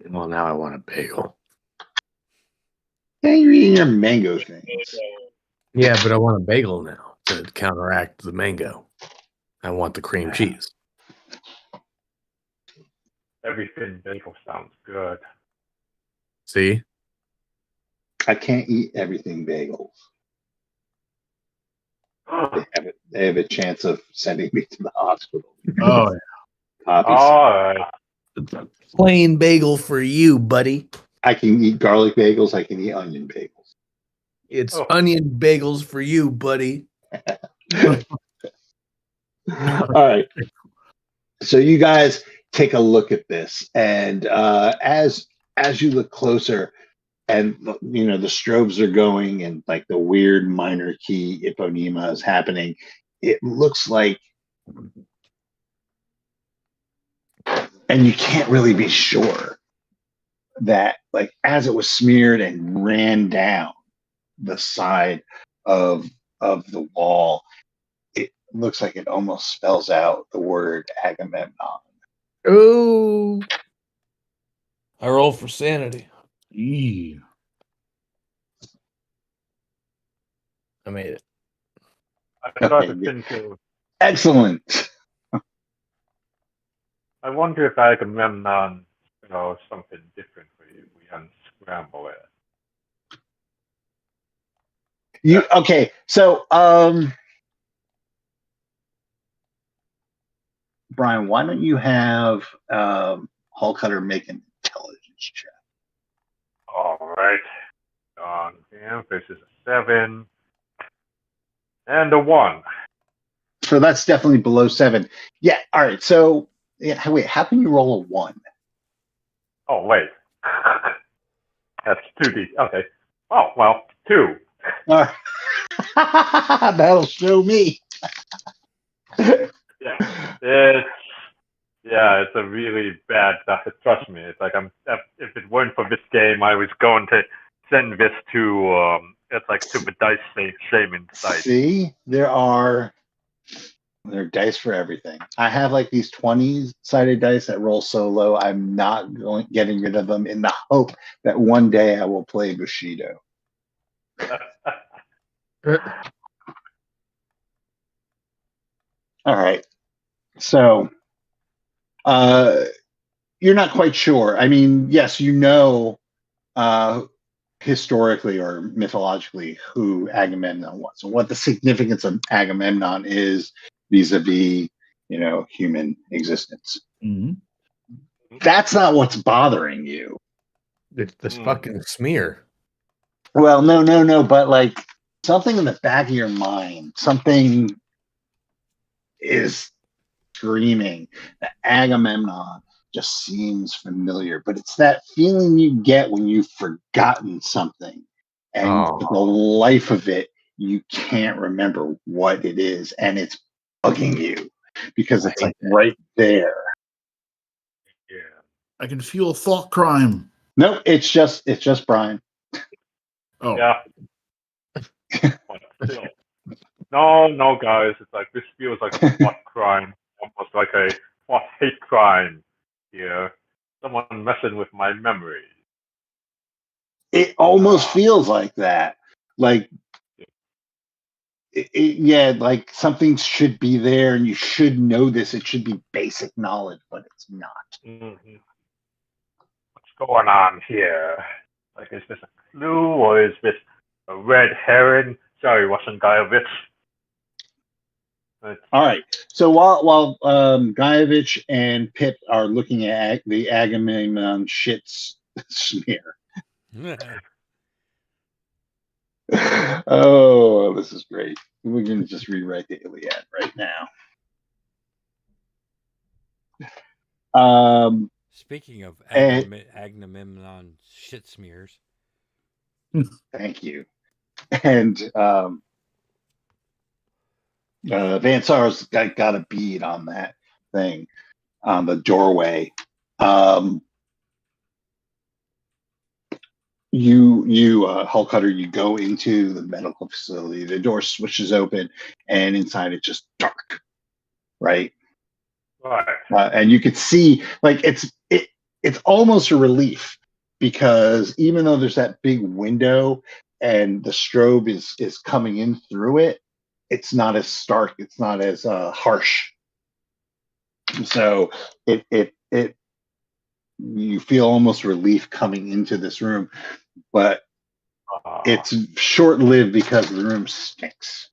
Well, now I want a bagel. Yeah, you're eating your mango things. Yeah, but I want a bagel now to counteract the mango. I want the cream cheese. Everything bagel sounds good. See? I can't eat everything bagels. They have a chance of sending me to the hospital. Oh, Alright. Plain bagel for you, buddy. I can eat garlic bagels. I can eat onion bagels. It's onion bagels for you, buddy. All right. So you guys take a look at this, and as you look closer, and the strobes are going, and like the weird minor key hyponema is happening, it looks like, and you can't really be sure that, like, as it was smeared and ran down the side of the wall, it looks like it almost spells out the word Agamemnon. Ooh. I roll for sanity. Eee. I made it. I Okay, started good. thinking, Excellent. I wonder if Agamemnon, something different for you. We unscramble it. Okay, so Brian, why don't you have Hall Cutter make an intelligence check? All right. This is a 7 and a 1. So that's definitely below 7. Yeah. All right. So wait, how can you roll a 1? Oh, wait. That's 2D. Okay. Oh, well, 2. All right. That'll show me. It's a really bad. Trust me. It's like if it weren't for this game, I was going to send this to to the dice shaming site. See, there are dice for everything. I have like these 20-sided dice that roll so low. I'm not getting rid of them in the hope that one day I will play Bushido. All right. So you're not quite sure. I mean, yes, historically or mythologically who Agamemnon was and what the significance of Agamemnon is vis-a-vis, human existence. Mm-hmm. That's not what's bothering you. It's this fucking smear. Well, no, but like something in the back of your mind, something is screaming that Agamemnon just seems familiar, but it's that feeling you get when you've forgotten something and for the life of it, you can't remember what it is, and it's bugging you because it's like right there. Yeah. I can feel thought crime. No, it's just Brian. Oh. Yeah. But still. No, guys. It's like this feels like a thought crime, almost like a thought hate crime here. Someone messing with my memory. It almost feels like that. Like, like something should be there and you should know this. It should be basic knowledge, but it's not. Mm-hmm. What's going on here? Like, is this a clue or is this a red herring? Sorry, Russian Guyovich. All right. So while Guyovich and Pip are looking at the Agamemnon shits smear. Oh, this is great. We're going to just rewrite the Iliad right now. Speaking of Agamemnon shit smears. Thank you. And Van Sar's got a bead on that thing, on the doorway. You Hull Cutter, you go into the medical facility. The door switches open, and inside it's just dark, right? Right. And you could see, like, it's almost a relief because even though there's that big window and the strobe is coming in through it, it's not as stark, it's not as harsh. So it you feel almost relief coming into this room, but it's short-lived because the room stinks.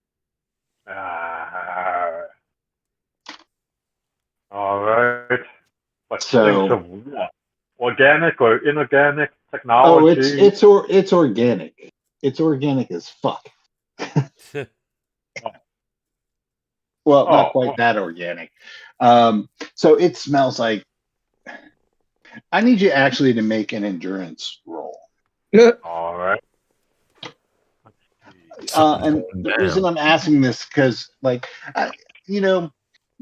All right. But So, of what? Organic or inorganic technology? Oh, it's organic. It's organic as fuck. Well, not Oh, quite that organic. So it smells like. I need you actually to make an endurance roll. all right. And the reason I'm asking this because, like, you know,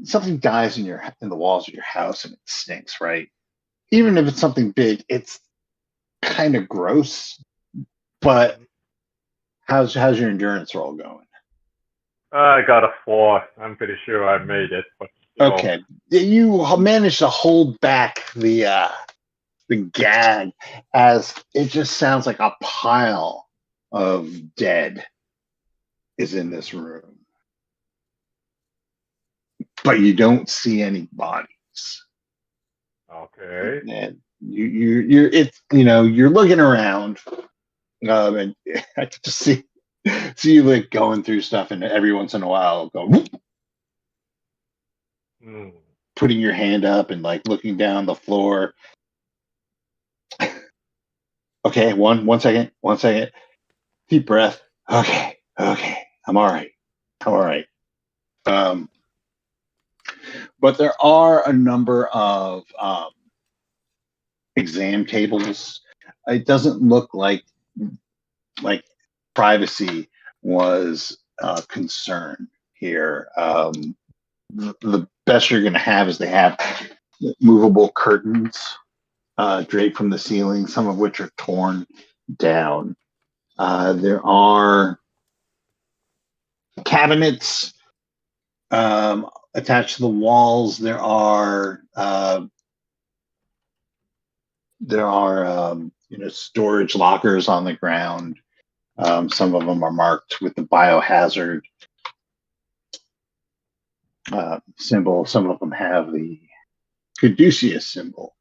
something dies in the walls of your house and it stinks, right? Even if it's something big, it's kind of gross. But how's your endurance roll going? I got a 4. I'm pretty sure I made it, but still. Okay, you managed to hold back the gag as it just sounds like a pile of dead is in this room, but you don't see any bodies. Okay. And you're looking around, and I could just see you like going through stuff, and every once in a while go whoop, putting your hand up and like looking down the floor. Okay, one second, deep breath. Okay, I'm all right. But there are a number of exam tables. It doesn't look like privacy was a concern here. The best you're going to have is they have movable curtains draped from the ceiling, some of which are torn down. There are cabinets attached to the walls. There are storage lockers on the ground. Some of them are marked with the biohazard symbol. Some of them have the caduceus symbol.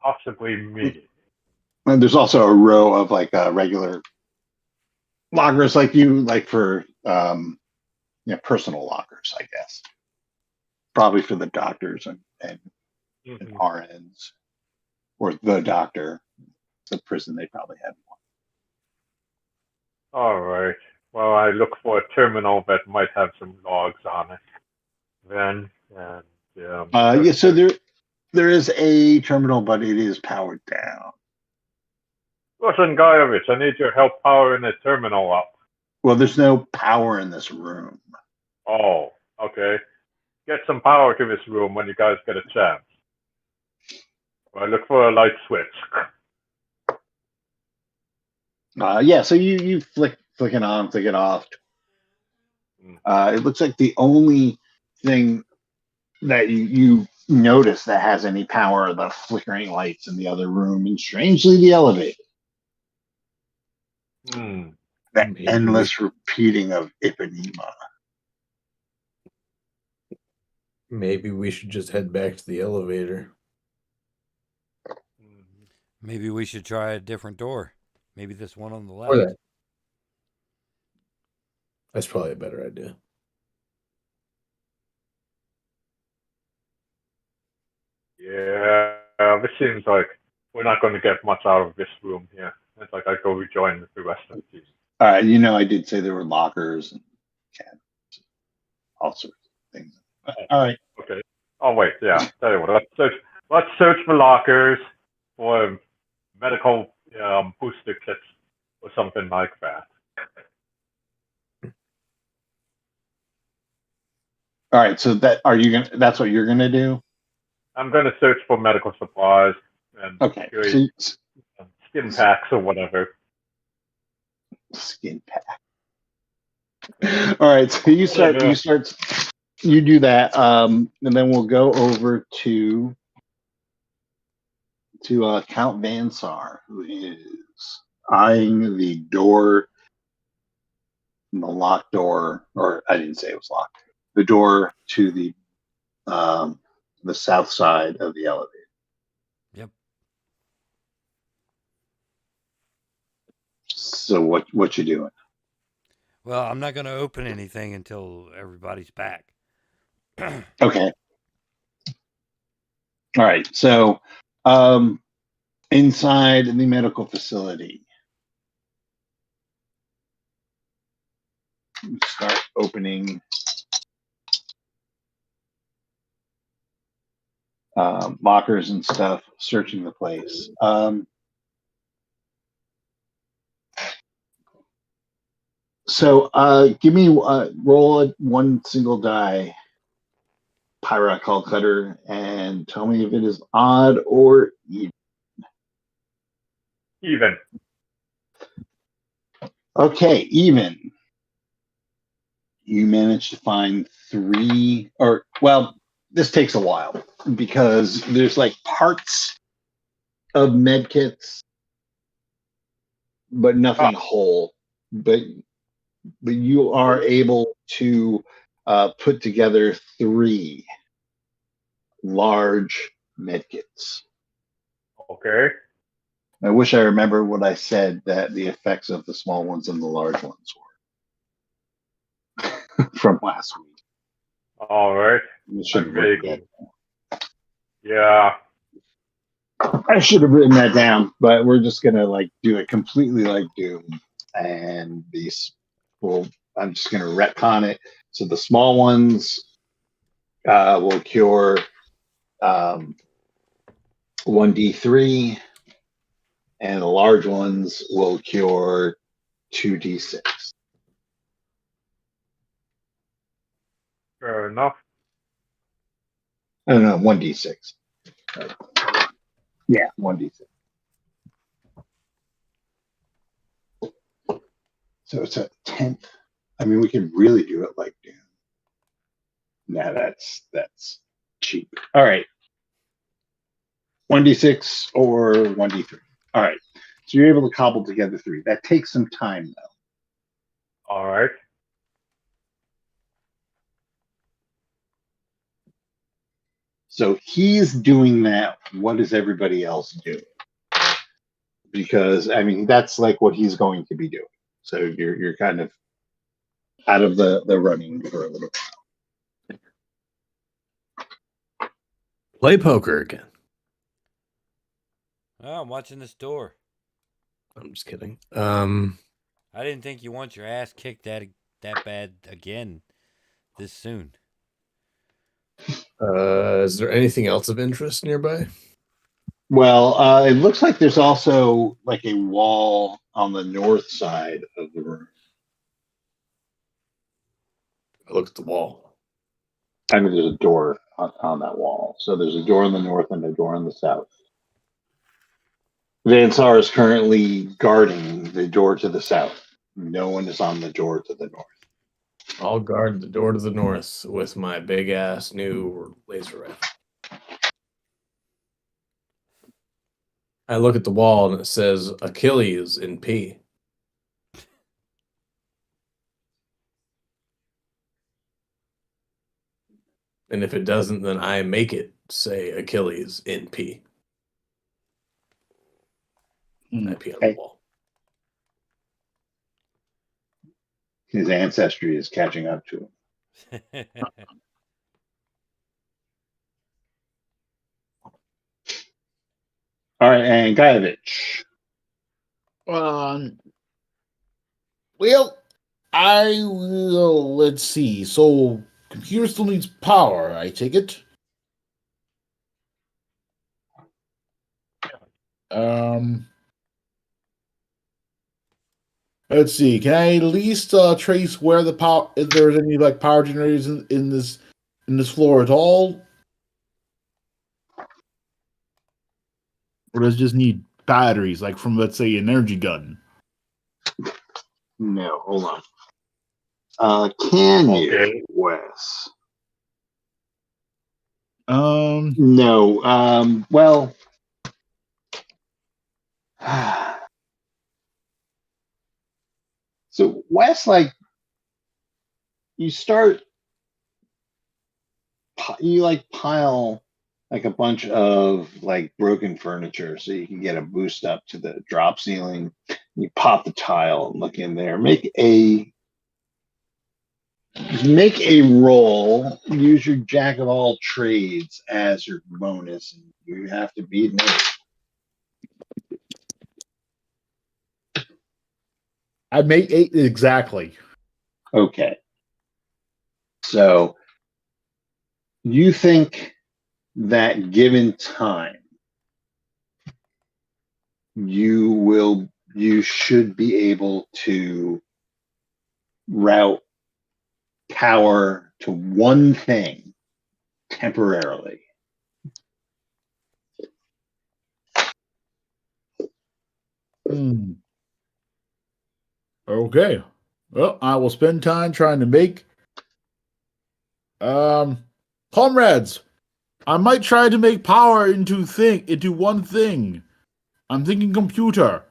Possibly me. And there's also a row of like regular lockers, like for personal lockers, I guess. Probably for the doctors and RNs, or the doctor. The prison, they probably had one. All right. Well, I look for a terminal that might have some logs on it. Then, and So there is a terminal, but it is powered down. Listen, Guyovich, I need your help powering the terminal up. Well, there's no power in this room. Oh, okay. Get some power to this room when you guys get a chance. I look for a light switch. So you flick it on, flick it off. It looks like the only thing that you notice that has any power are the flickering lights in the other room, and strangely, the elevator. That endless repeating of Ipanema. Maybe we should just head back to the elevator. Maybe we should try a different door. Maybe this one on the left. Or that. That's probably a better idea. Yeah, this seems like we're not going to get much out of this room here. It's like I go rejoin the rest of the team. All right, I did say there were lockers and cabinets, all sorts of things. All right. Okay. Oh wait, yeah. Tell you what, let's search for lockers for medical booster kits or something like that. All right. So that's what you're gonna do? I'm gonna search for medical supplies and skin packs or whatever. Skin pack. All right. So you do that, and then we'll go over to Count Vansar, who is eyeing the door, the locked door, or I didn't say it was locked. The door to the south side of the elevator. Yep. So what you doing? Well, I'm not going to open anything until everybody's back. Okay. All right. So inside the medical facility, start opening lockers and stuff, searching the place. So give me roll one single die, Pyra Call Cutter, and tell me if it is odd or even. Even. Okay, even. You managed to find 3, or well, this takes a while because there's like parts of medkits, but nothing whole. But you are able to put together 3 large medkits. Okay. I wish I remember what I said that the effects of the small ones and the large ones were from last week. All right. You should have I'm very written that. Yeah. I should have written that down, but we're just gonna like do it completely like Doom, and these will. I'm just gonna retcon it. So the small ones will cure 1d3, and the large ones will cure 2d6. Fair enough. I don't know, 1d6. Yeah, 1d6. So it's a 10th. I mean, we can really do it like Doom. Nah, that's cheap. All right. 1d6 or 1d3. All right. So you're able to cobble together 3. That takes some time, though. All right. So he's doing that. What is everybody else doing? Because I mean, that's like what he's going to be doing. So you're kind of out of the running for a little while. Play poker again. Oh, I'm watching this door. I'm just kidding. I didn't think you want your ass kicked that bad again this soon. Is there anything else of interest nearby? Well, it looks like there's also like a wall on the north side of the room. I look at the wall. I mean, there's a door on that wall. So there's a door in the north and a door in the south. Vansar is currently guarding the door to the south. No one is on the door to the north. I'll guard the door to the north with my big ass new laser rifle. I look at the wall and it says Achilles in P. And if it doesn't, then I make it say Achilles in P. I pee on the wall. His ancestry is catching up to him. All right, and Gaievich. Well, I will. Let's see. So, computer still needs power. I take it. Let's see. Can I at least trace where the power? If there's any like power generators in this floor at all, or does it just need batteries, like from let's say an energy gun? No, hold on. Can you, Wes? No. Well. So Wes, like, you pile like a bunch of like broken furniture so you can get a boost up to the drop ceiling. You pop the tile and look in there. Make a roll. Use your jack of all trades as your bonus. And you have to beat it. I made 8 exactly. Okay. So you think that given time, you should be able to route power to one thing temporarily. Okay. Well, I will spend time trying to make comrades. I might try to make power into one thing. I'm thinking computer.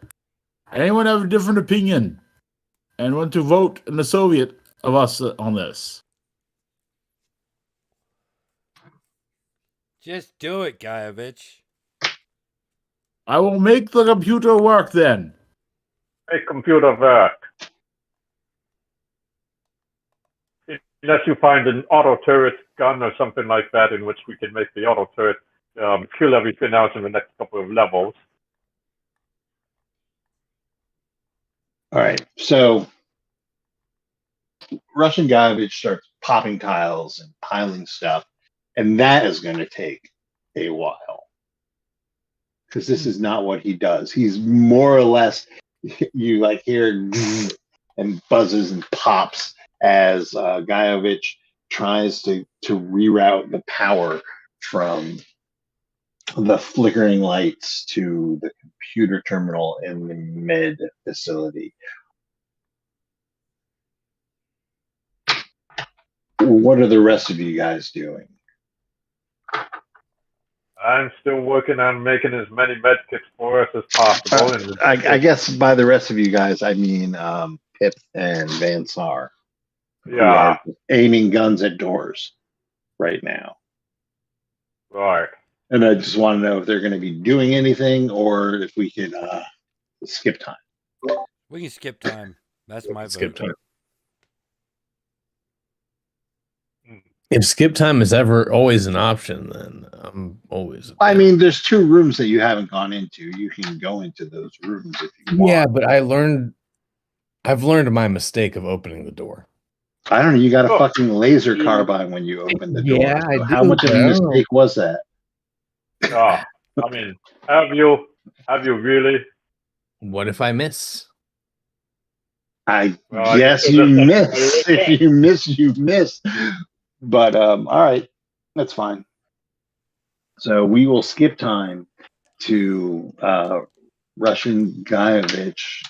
Anyone have a different opinion and want to vote in the Soviet of us on this? Just do it, Guyevich. I will make the computer work then. Make computer work. Unless you find an auto turret gun or something like that in which we can make the auto turret kill everything else in the next couple of levels. All right. So Russian Guyevich starts popping tiles and piling stuff, and that is going to take a while because this is not what he does. He's more or less, you like hear and buzzes and pops as Guyevich tries to reroute the power from the flickering lights to the computer terminal in the med facility. What are the rest of you guys doing? I'm still working on making as many med kits for us as possible. I guess by the rest of you guys, I mean Pip and Van Sar. Yeah. Aiming guns at doors right now. Right. And I just want to know if they're going to be doing anything or if we could skip time. We can skip time. That's my vote. Skip time. If skip time is ever always an option, then I'm always. I mean, there's 2 rooms that you haven't gone into. You can go into those rooms if you want. Yeah, but I've learned my mistake of opening the door. I don't know. You got a fucking laser carbine when you open the door. Yeah, So how much of a mistake was that? I mean, have you really? What if I miss? I guess you miss. If you miss, you miss. But all right, that's fine. So we will skip time to Russian Guyevich.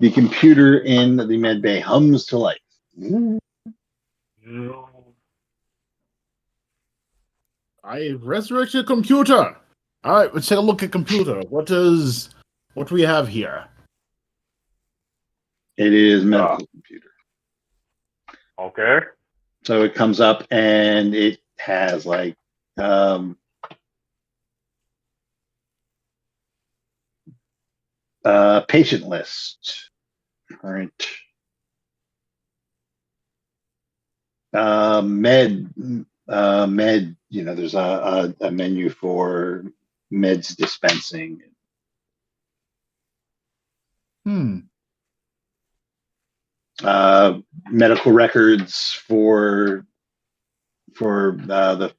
The computer in the med bay hums to life. I resurrected computer. All right, let's take a look at computer. What do we have here? It is medical computer. Okay. So it comes up and it has like patient list. All right. Med, there's a menu for meds dispensing. Medical records for the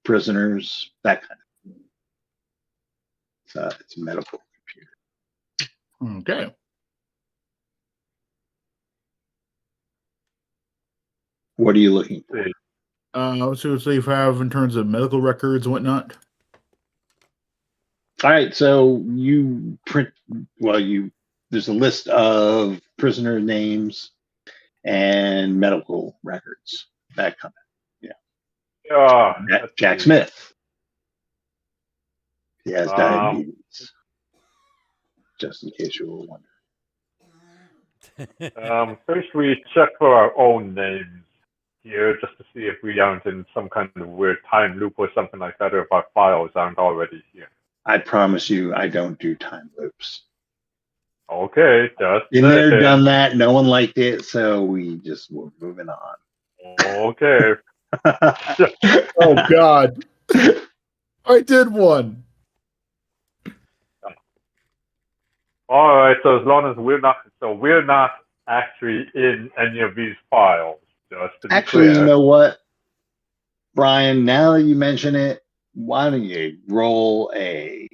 prisoners, that kind of thing. So it's a medical computer. Okay. What are you looking for? So say if I have in terms of medical records and whatnot. All right, so you print. There's a list of prisoner names and medical records. That kind of, Jack Smith. He has diabetes. Just in case you were wondering. First, we check for our own names here, just to see if we aren't in some kind of weird time loop or something like that, or if our files aren't already here. I promise you, I don't do time loops. Okay, just been there, done that. No one liked it, so we're moving on. Okay. Oh God, I did one. All right. So as long as we're not actually in any of these files. Just to be Actually, clear. you know what, Brian? Now that you mention it, why don't you roll a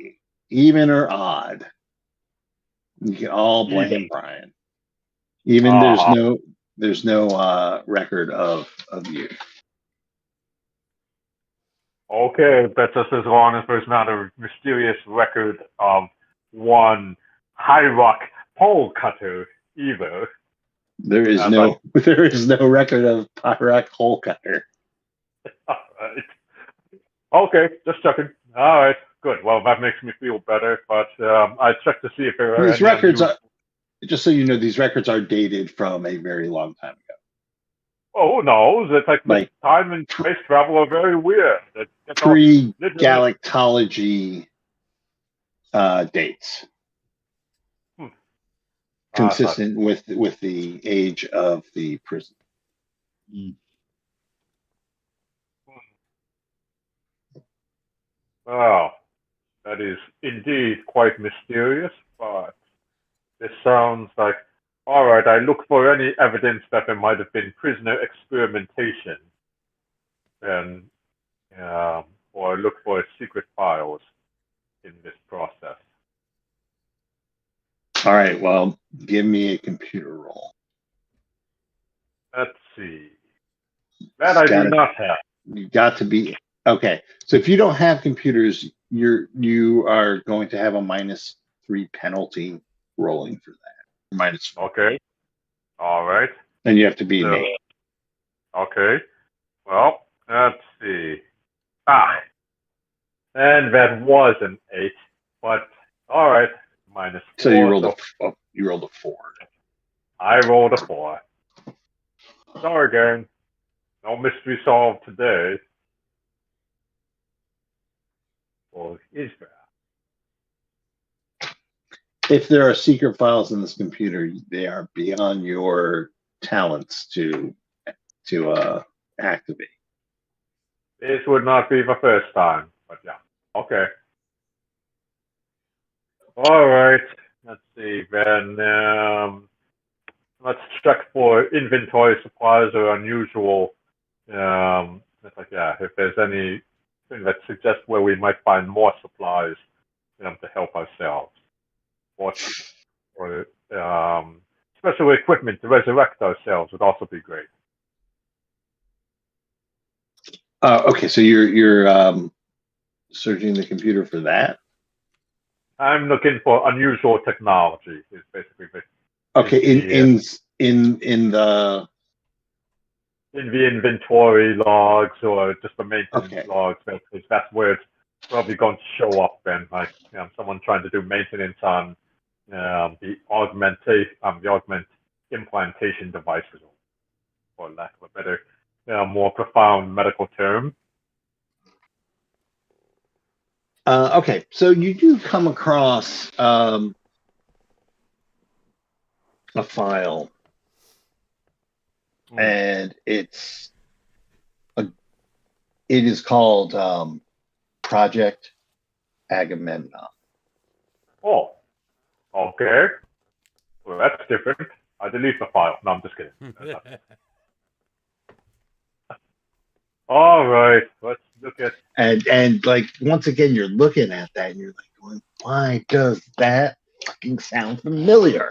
even or odd? You can all blame Even. Brian. Even Uh-huh. there's no record of you. Okay, that's just as long as there's not a mysterious record of one high rock pole cutter either. There is As no there is no record of Pyrak Hole Cutter. All right. Okay, just checking. All right, good. Well, that makes me feel better. But I checked to see if there are These any records unusual. are, just so you know, these records are dated from a very long time ago. Oh, who knows? It's like Like time and space travel are very weird. It's all literally. Pre-galactology dates, consistent with the age of the prison. Oh, that is indeed quite mysterious, but this sounds like, all right, I look for any evidence that there might have been prisoner experimentation, and or look for secret files in this process. All right, well, give me a computer roll. Let's see. That I do not have. You got to be okay. So if you don't have computers, you are going to have a -3 penalty rolling for that. -4. Okay. All right. And you have to be So, me. okay. Well, let's see. And that was an 8, but all right, -4. So you rolled a 4. I rolled a 4. Sorry, gang. No mystery solved today. Or is there? If there are secret files in this computer, they are beyond your talents to activate. This would not be the first time, but yeah. Okay. All right. Let's see. Then let's check for inventory supplies or unusual. It's like, yeah, if there's anything that suggests where we might find more supplies to help ourselves, or special equipment to resurrect ourselves would also be great. Okay, so you're searching the computer for that. I'm looking for unusual technology. Is basically the Okay, in the inventory logs or just the maintenance Okay. logs. That's where it's probably going to show up. Then, like someone trying to do maintenance on the augment implantation devices, for lack of a better, more profound medical term. Okay, so you do come across a file, and it is called Project Agamemnon. Oh, okay. Well, that's different. I delete the file. No, I'm just kidding. All right, let's look at. And like once again, you're looking at that, and you're like, going, why does that fucking sound familiar?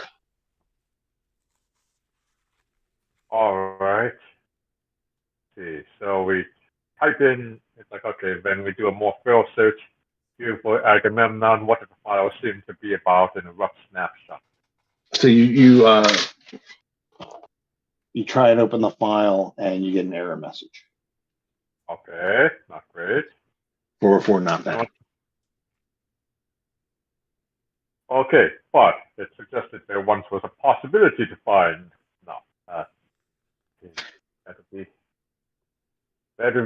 All right. Let's see, so we type in. It's like, okay, then we do a more thorough search here for Agamemnon. What do the files seem to be about in a rough snapshot? So you try and open the file, and you get an error message. Okay, not great. 404 not found. Okay, but it suggested there once was a possibility to find. No, that'd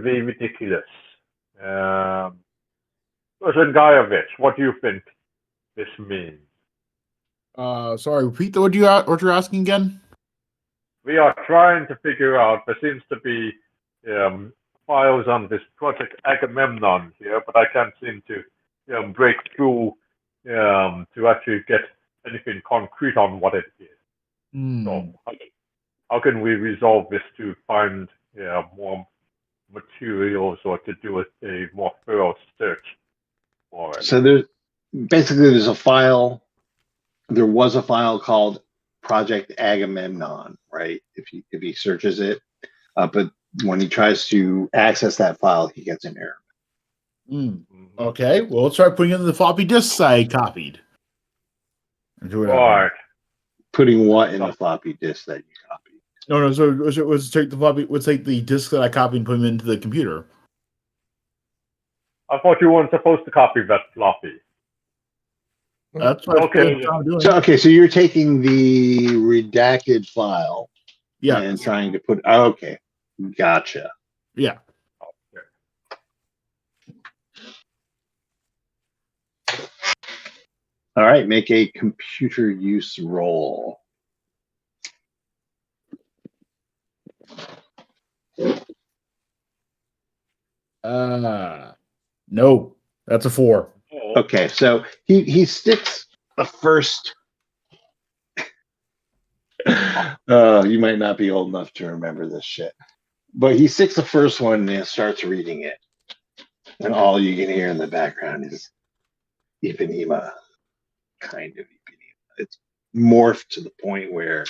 be ridiculous. Zengayevich, what do you think this means? Sorry, repeat what you're asking again. We are trying to figure out. There seems to be files on this Project Agamemnon here, but I can't seem to break through to actually get anything concrete on what it is. Hmm. So how can we resolve this to find more materials or to do a more thorough search for it? So there's a file. There was a file called Project Agamemnon, right? If he searches it, but when he tries to access that file, he gets an error. Okay, well, let's try putting in the floppy disks I copied. And do it out Right. here. Putting what in the floppy disk that you copied? No. So let's take the floppy. Let's take the disks that I copied and put them into the computer. I thought you weren't supposed to copy that floppy. That's what Okay. I'm doing. So you're taking the redacted file, Yeah, and trying to put. Okay, gotcha. yeah. All right, make a computer use roll. No, that's a 4. Okay, so he sticks the first. You might not be old enough to remember this shit, but he sticks the first one and starts reading it, and all you can hear in the background is Ipanema, kind of Ipanema. It's morphed to the point where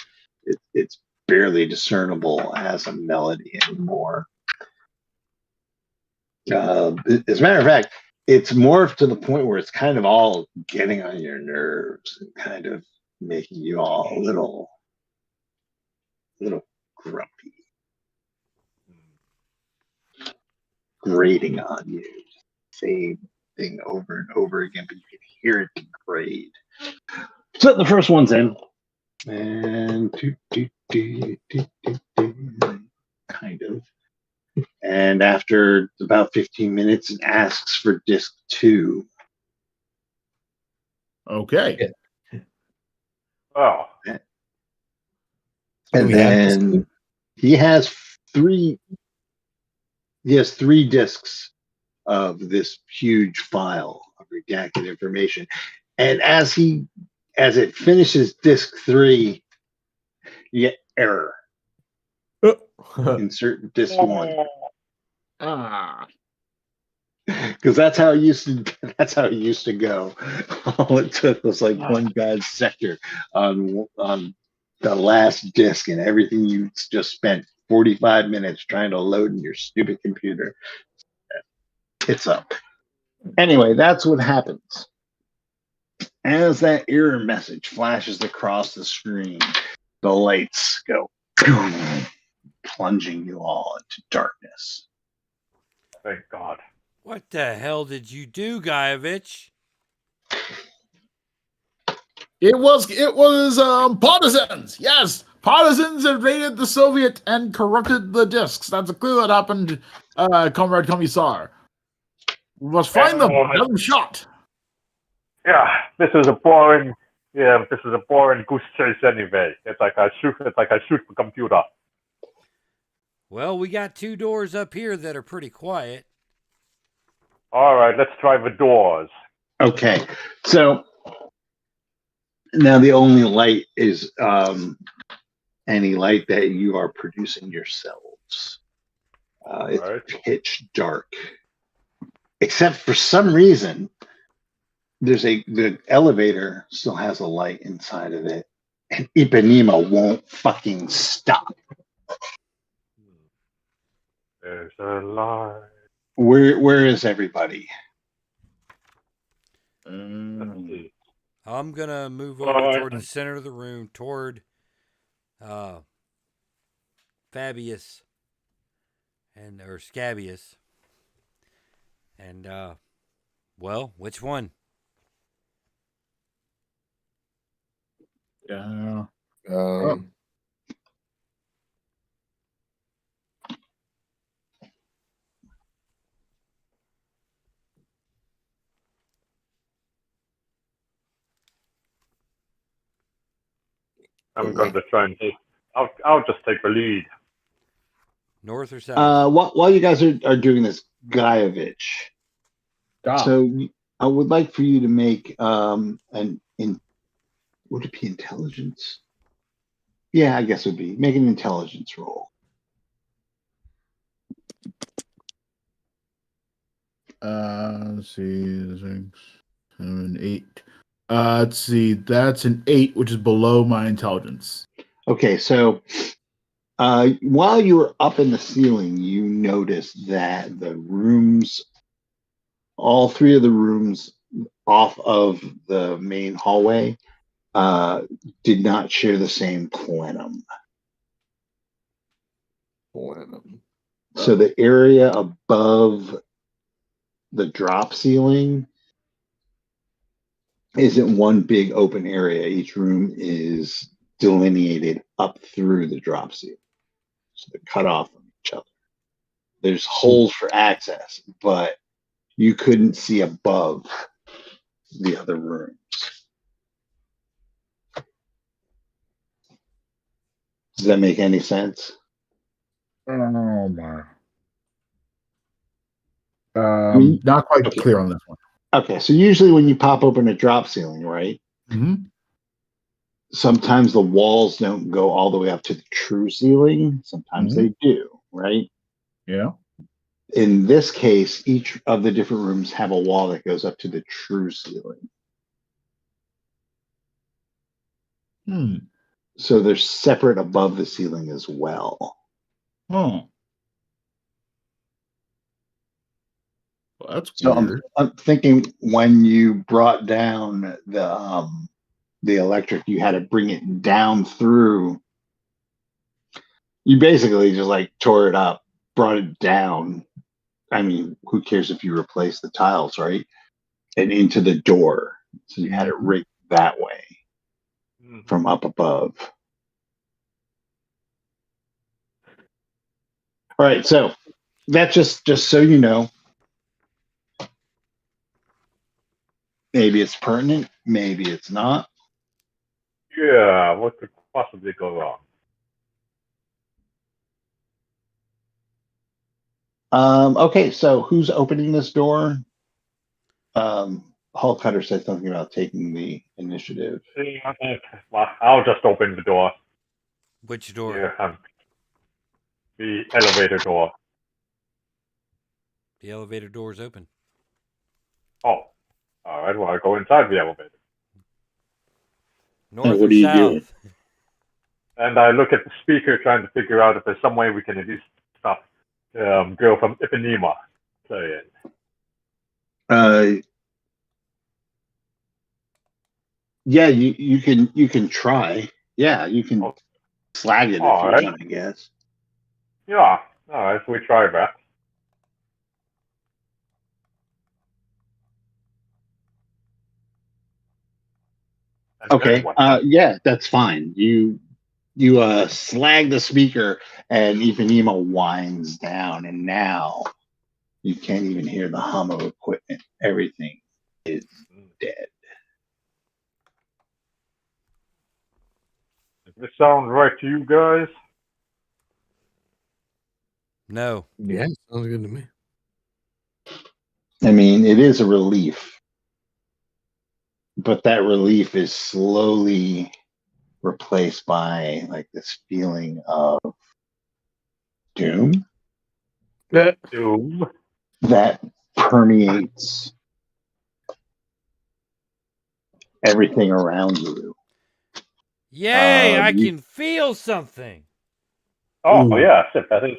it's barely discernible as a melody anymore. As a matter of fact, it's morphed to the point where it's kind of all getting on your nerves and kind of making you all a little grumpy, grating on you. Same thing over and over again, but you can hear it degrade. So the first one's in, and kind of. And after about 15 minutes, it asks for disc 2. Okay. Oh, And we have disc then 2? he has 3. He has 3 discs of this huge file of redacted information. And as it finishes disc 3, you get error. Insert disc 1. Because that's how it used to go. All it took was like one bad sector on the last disk, and everything you just spent 45 minutes trying to load in your stupid computer. It's up. Anyway, that's what happens. As that error message flashes across the screen, the lights go plunging you all into darkness. thank God. What the hell did you do, Guyevich? It was partisans. Yes, partisans invaded the Soviet and corrupted the discs. That's clearly what happened, Comrade Commissar. We must find them. Have them shot. Yeah, this is a boring goose chase anyway. It's like I shoot the computer. Well, we got 2 doors up here that are pretty quiet. All right, let's try the doors. Okay, so now the only light is any light that you are producing yourselves. It's Right. pitch dark, except for some reason, the elevator still has a light inside of it, and Ipanema won't fucking stop. There's a light. Where is everybody? Let's see. I'm going to move over toward the center of the room, toward Fabius or Scabius. And, well, which one? Yeah. I'm going to try and take. I'll just take the lead. North or south? While you guys are doing this, Guyevich. So I would like for you to make an Would it be intelligence? Yeah, I guess it would be. Make an intelligence roll. Let's see, 6, 7, 8. Let's see, that's an 8, which is below my intelligence. Okay, so while you were up in the ceiling, you noticed that the rooms, all three of the rooms off of the main hallway, did not share the same plenum. So the area above the drop ceiling isn't one big open area. Each room is delineated up through the drop ceiling. So they're cut off from each other. There's holes for access, but you couldn't see above the other rooms. Does that make any sense? Oh my. mean- Not quite okay. clear on this one. Okay, so usually when you pop open a drop ceiling, right? Mm-hmm. Sometimes the walls don't go all the way up to the true ceiling. Sometimes they do, right? Yeah. In this case, each of the different rooms have a wall that goes up to the true ceiling. So they're separate above the ceiling as well. Well, that's So weird. I'm thinking when you brought down the electric, you had to bring it down through. You basically just like tore it up, brought it down. I mean, who cares if you replace the tiles, right? And into the door. So you had it rigged that way from up above. All right, so that's just so you know. Maybe it's pertinent, maybe it's not. Yeah, what could possibly go wrong? Okay, so who's opening this door? Hall Cutter said something about taking the initiative. Well, I'll just open the door. Which door? Yeah, the elevator door. The elevator door is open. Oh, all right. Well, I go inside the elevator. North what or do you south? And I look at the speaker, trying to figure out if there's some way we can at least stop girl from Ipanema playing. Yeah, you can try. Yeah, you can slag it if you want, I guess. Yeah, all right. So we try that. And Okay. then what? Yeah, that's fine. You slag the speaker, and Ipanema winds down, and now you can't even hear the hum of equipment. Everything is dead. Does this sound right to you guys? No. Yeah, sounds good to me. I mean, it is a relief, but that relief is slowly replaced by like this feeling of doom Doom. that permeates everything around you. Yay! I can feel something. Oh, Ooh. yeah. That is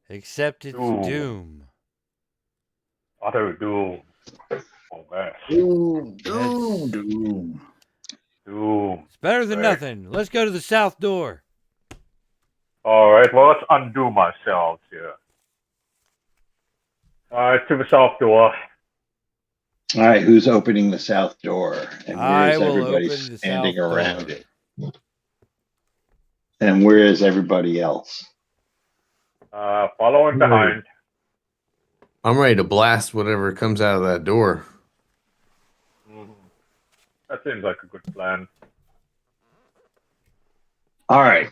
Except it's Ooh. doom. utter doom. Oh, man. Doom. Doom. It's better than Right. nothing. Let's go to the south door. All right. Well, let's undo ourselves here. All right, to the south door. All right, who's opening the south door? And where I is will everybody open the standing south around door. it? And where is everybody else? Following behind. I'm ready to blast whatever comes out of that door. That seems like a good plan. All right.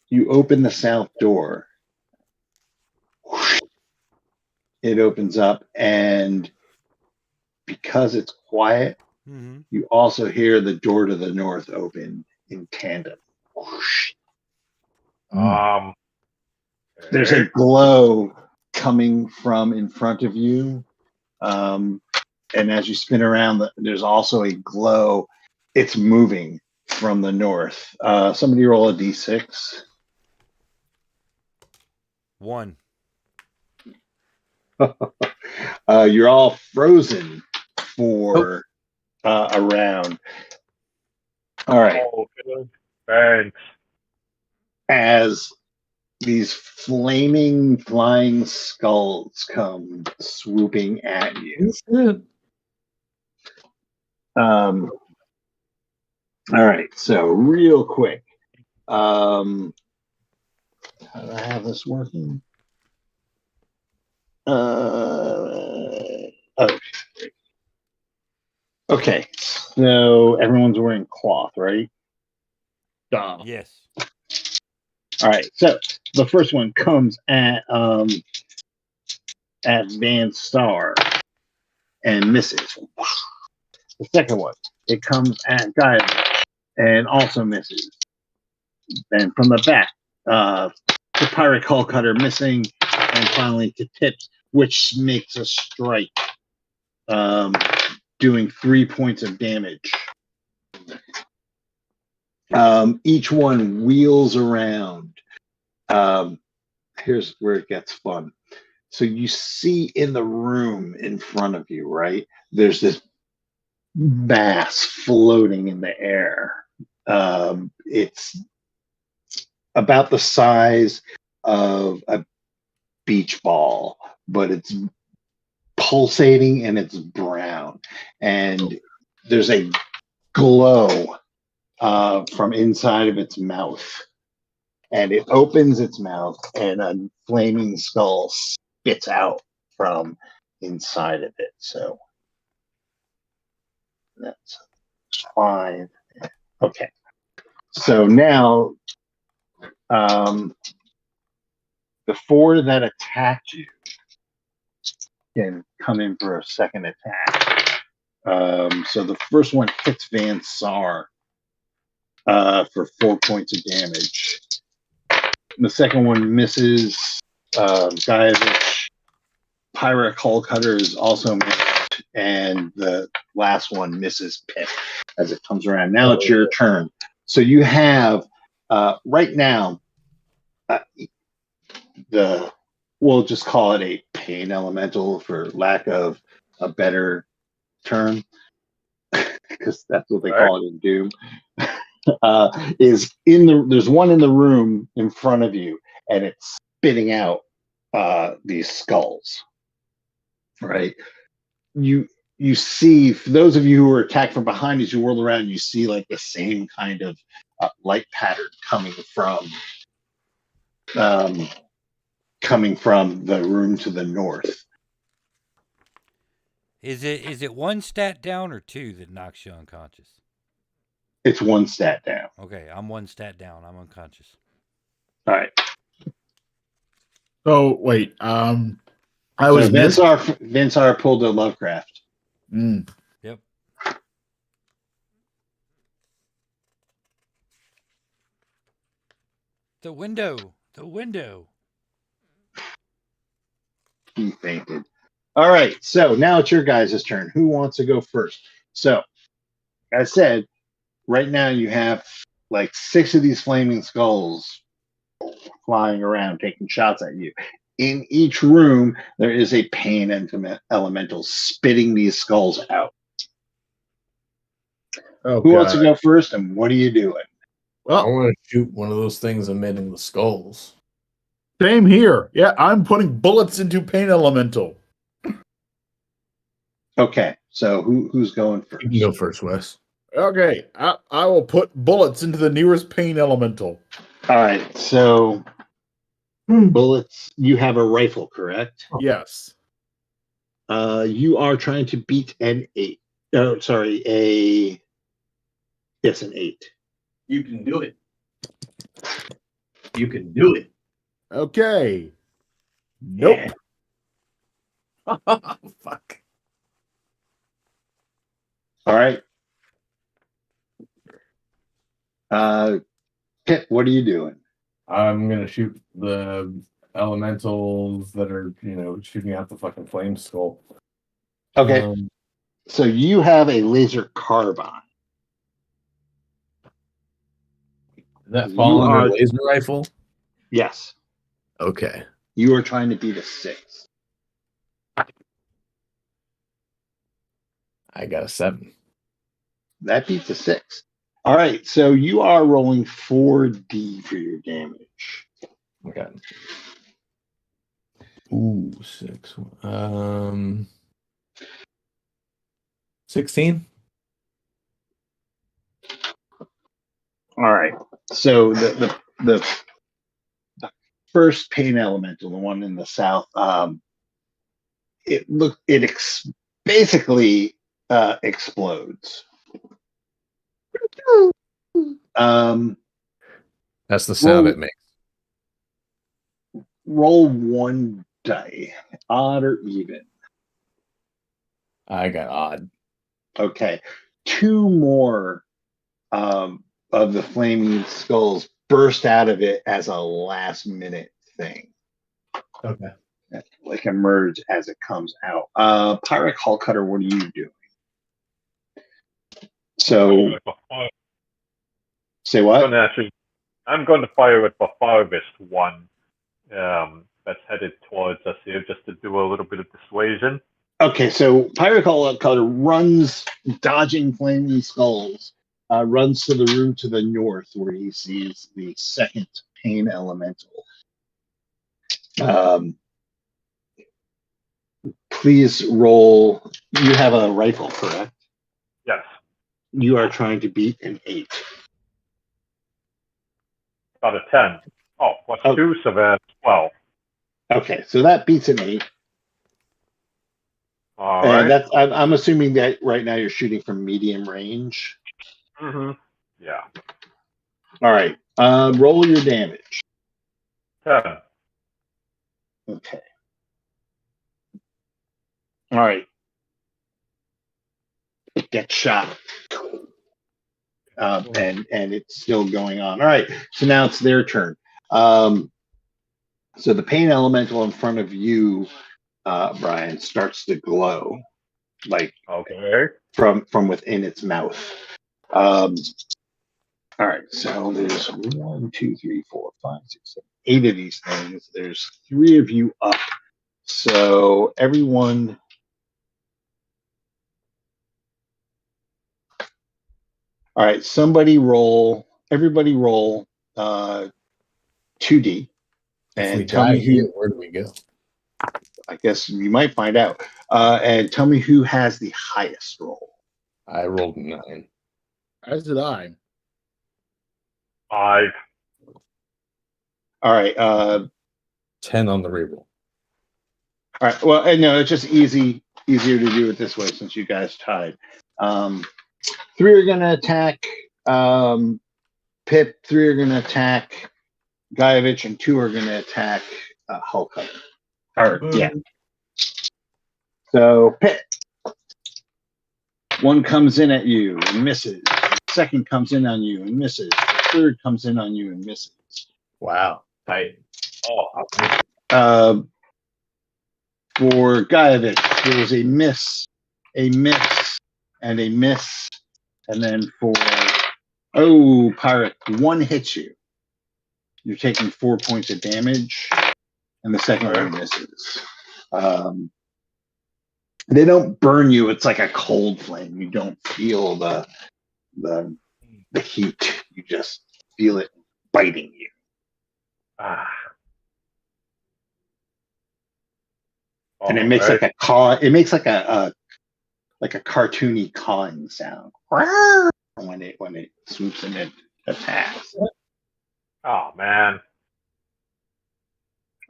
You open the south door. It opens up, and because it's quiet, Mm-hmm. you also hear the door to the north open in tandem. Whoosh. There's a glow coming from in front of you. And as you spin around, there's also a glow. It's moving from the north. Somebody roll a d6. 1. You're all frozen for a round. All right. Oh, good. Thanks. As these flaming flying skulls come swooping at you. All right, so real quick. How do I have this working? Okay, so everyone's wearing cloth, right? Yes. All right, so the first one comes at Van Star and misses. The second one, it comes at Gaia and also misses. Then from the back, the Pirate Hull Cutter missing, and finally to Tips, which makes a strike, doing 3 points of damage. Each one wheels around. Here's where it gets fun. So you see in the room in front of you, right? There's this mass floating in the air. It's about the size of a beach ball, but it's pulsating and it's brown. And there's a glow from inside of its mouth. And it opens its mouth and a flaming skull spits out from inside of it. So that's 5. Okay. So now the 4 that attacked you can come in for a second attack. So the first one hits Van Sar for 4 points of damage. And the second one misses Gaievich. Pirate Hull Cutter is also missed. And the last one misses Pip as it comes around. Now it's your turn. So you have right now we'll just call it a pain elemental for lack of a better term, because that's what they call it in Doom. There's one in the room in front of you, and it's spitting out these skulls. Right? You see, for those of you who are attacked from behind, as you whirl around, you see like the same kind of light pattern coming from the room to the north. Is it 1 stat down or 2 that knocks you unconscious? It's 1 stat down. Okay, I'm 1 stat down. I'm unconscious. All right. So wait, I was Vinsar pulled a Lovecraft. Yep. The window. He fainted. All right, so now it's your guys' turn. Who wants to go first? So, like I said, right now you have like 6 of these flaming skulls flying around, taking shots at you. In each room, there is a pain elemental spitting these skulls out. Oh, Who wants to go first, and what are you doing? I Well, want to shoot one of those things emitting the skulls. same here. Yeah, I'm putting bullets into pain elemental. Okay, so who's going first? You can go first, Wes. Okay, I will put bullets into the nearest pain elemental. All right, so bullets. You have a rifle, correct? Yes. You are trying to beat an 8. Oh, sorry, an 8. You can do it. You can do it. Okay. Nope. Yeah. Fuck. All right. Pip, what are you doing? I'm gonna shoot the elementals that are, shooting out the fucking flame skull. Okay. So you have a laser carbine. Does that You fall under are- laser rifle? Yes. Okay. You are trying to beat a 6. I got a 7. That beats a 6. All right. So you are rolling 4D for your damage. Okay. Ooh, 6. 16. All right. So the first pain elemental, the one in the south, basically explodes. That's the sound roll- it makes. Roll 1 die, odd or even. I got odd. Okay. 2 more of the flaming skulls burst out of it as a last minute thing. Okay. Like emerge as it comes out. Pyrrhic Hull Cutter, what are you doing? So say what? I'm going to fire with the farthest one that's headed towards us here, just to do a little bit of dissuasion. Okay, so Pyrrhic Hull Cutter runs, dodging flaming skulls, runs to the room to the north where he sees the second pain elemental. Please roll. You have a rifle, correct? Yes. You are trying to beat an 8. Got a 10. Oh, plus 2, so that's 12. Okay, so that beats an 8. All And right. I'm assuming that right now you're shooting from medium range. Mm-hmm. Yeah. All right. Roll your damage. 10. Okay. All right. It gets shot. And it's still going on. All right. So now it's their turn. So the pain elemental in front of you, Brian, starts to glow, like Okay. from within its mouth. All right, so there's 1, 2, 3, 4, 5, 6, 7, 8 of these things. There's 3 of you up. So everyone. All right, everybody roll 2D. If we And tell die me here, who. where do we go? I guess you might find out. And tell me who has the highest roll. I rolled 9. As did I. 5. All right. 10 on the reroll. All right. Well, no, it's just easier to do it this way since you guys tied. 3 are going to attack Pip. 3 are going to attack Guyevich, and 2 are going to attack Hull Cutter. Yeah. So Pip. 1 comes in at you and misses. The 2nd comes in on you and misses. The 3rd comes in on you and misses. Wow. Tight. Oh. For Guyevich, there was a miss, and a miss. And then for Pirate, 1 hits you. You're taking 4 points of damage, and the second one misses. They don't burn you. It's like a cold flame. You don't feel the heat. You just feel it biting you. Ah. And it makes like a caw. It makes like a cartoony cawing sound when it swoops in and attacks. Oh, man.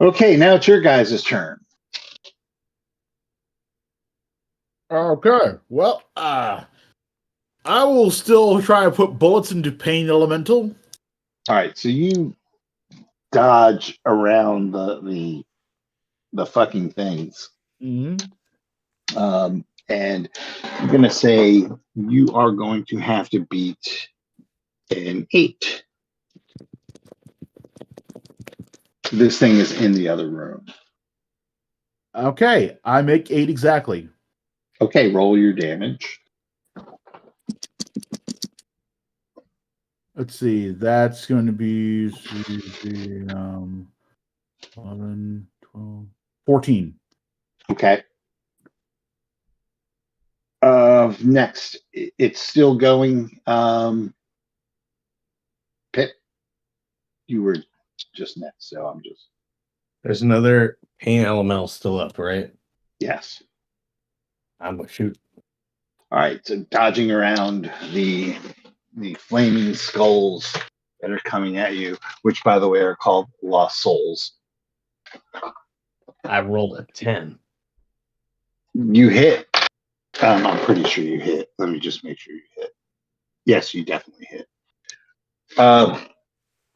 Okay, now it's your guys' turn. Okay. Well, I will still try to put bullets into pain elemental. All right, so you dodge around the fucking things. Mm-hmm. And I'm going to say you are going to have to beat an 8. This thing is in the other room. Okay, I make 8 exactly. Okay, roll your damage. Let's see. That's going to be 11, 12, 14. Okay. Next, it's still going. Pip, you were just next, so I'm just. There's another pain elemental still up, right? Yes. I'm gonna shoot. All right, so dodging around the flaming skulls that are coming at you, which by the way are called lost souls. I rolled a 10. You hit. I'm pretty sure you hit. Let me just make sure you hit. Yes, you definitely hit.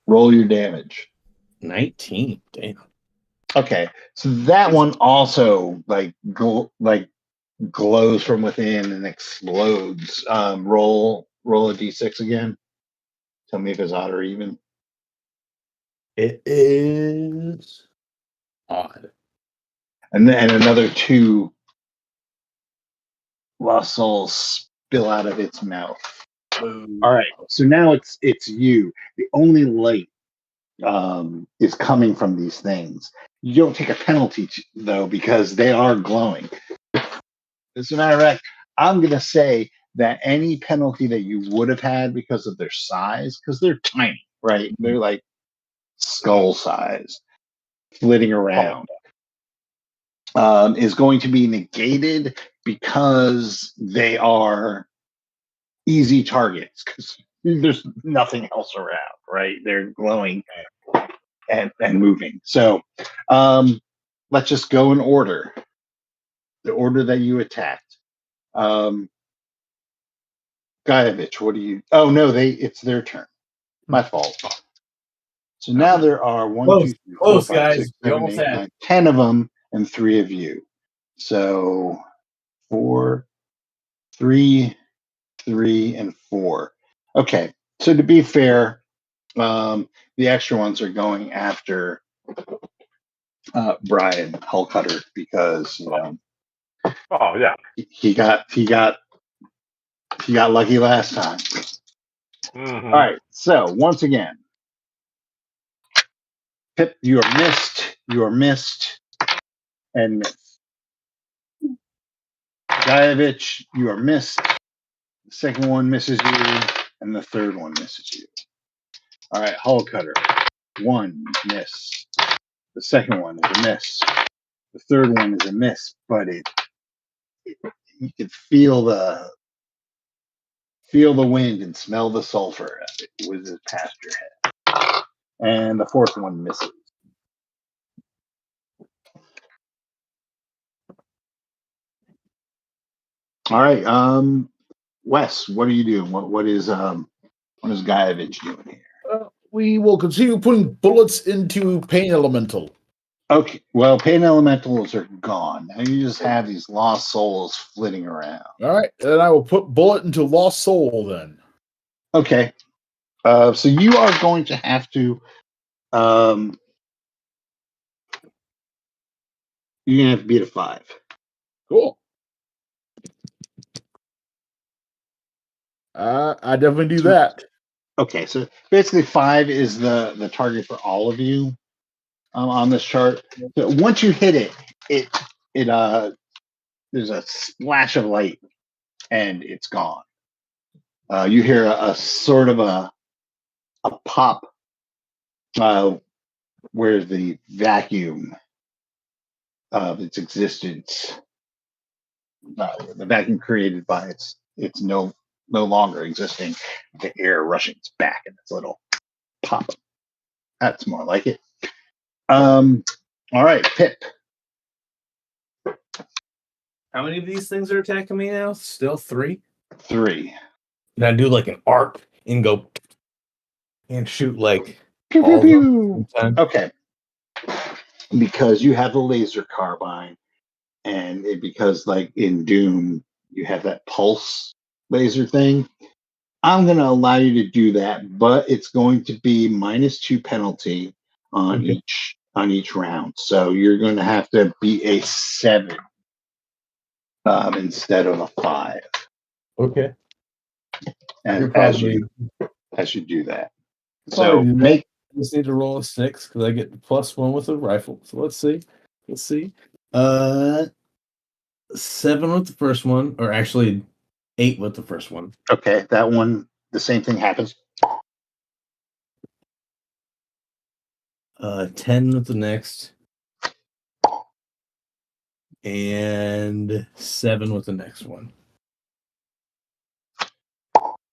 Roll your damage. 19. Damn. Okay, so that one also glows from within and explodes. Roll a d6 again. Tell me if it's odd or even. It is odd. And then another 2 lost souls spill out of its mouth. All right, so now it's you. The only light is coming from these things. You don't take a penalty though because they are glowing. As a matter of fact, I'm gonna say that any penalty that you would have had because of their size, because they're tiny, right? They're like skull size, flitting around, is going to be negated because they are easy targets because there's nothing else around, right? They're glowing and moving. So let's just go in order. The order that you attacked. Gaievich, what do you? Oh no, it's their turn. My fault. So now there are 1, 2, 3, 4, 5, 6, 7, 8, 9, 10 of them, and 3 of you. So 4, 3, 3, and 4. Okay. So to be fair, the extra ones are going after Brian Hullcutter because Oh yeah. he got lucky last time. Mm-hmm. All right. So once again, Pip, you are missed, and missed. Gaievich, you are missed. The second one misses you, and the third one misses you. All right, Hullcutter, 1 miss. The second one is a miss. The third one is a miss, but you can feel the wind and smell the sulfur as it whizzes past your head. And the fourth one misses. All right, Wes, what are you doing? What is Gaievich doing here? We will continue putting bullets into pain elemental. Okay, well, pain elementals are gone. Now you just have these lost souls flitting around. All right, and I will put bullet into lost soul then. Okay, so you are going to have to. You're gonna have to beat a 5. Cool. I definitely do that. Okay, so basically 5 is the target for all of you on this chart. So once you hit it there's a splash of light and it's gone. You hear a sort of a pop where the vacuum of its existence, the vacuum created by it's no longer existing. The air rushing back in this little pop. That's more like it. All right, Pip. How many of these things are attacking me now? Still 3? 3. Can I do like an arc and go and shoot like Pew, all pew, of them pew. at the same time? Okay. Because you have the laser carbine and because like in Doom you have that pulse laser thing, I'm going to allow you to do that, but it's going to be -2 penalty on Okay. each round. So you're going to have to be a 7 instead of a 5 Okay. as, You're probably as you do that. probably So do that. make Just need to roll a 6 because I get +1 with a rifle. So let's see. 7 with the first one, or actually 8 with the first one. okay, that one, the same thing happens. 10 with the next, and 7 with the next one.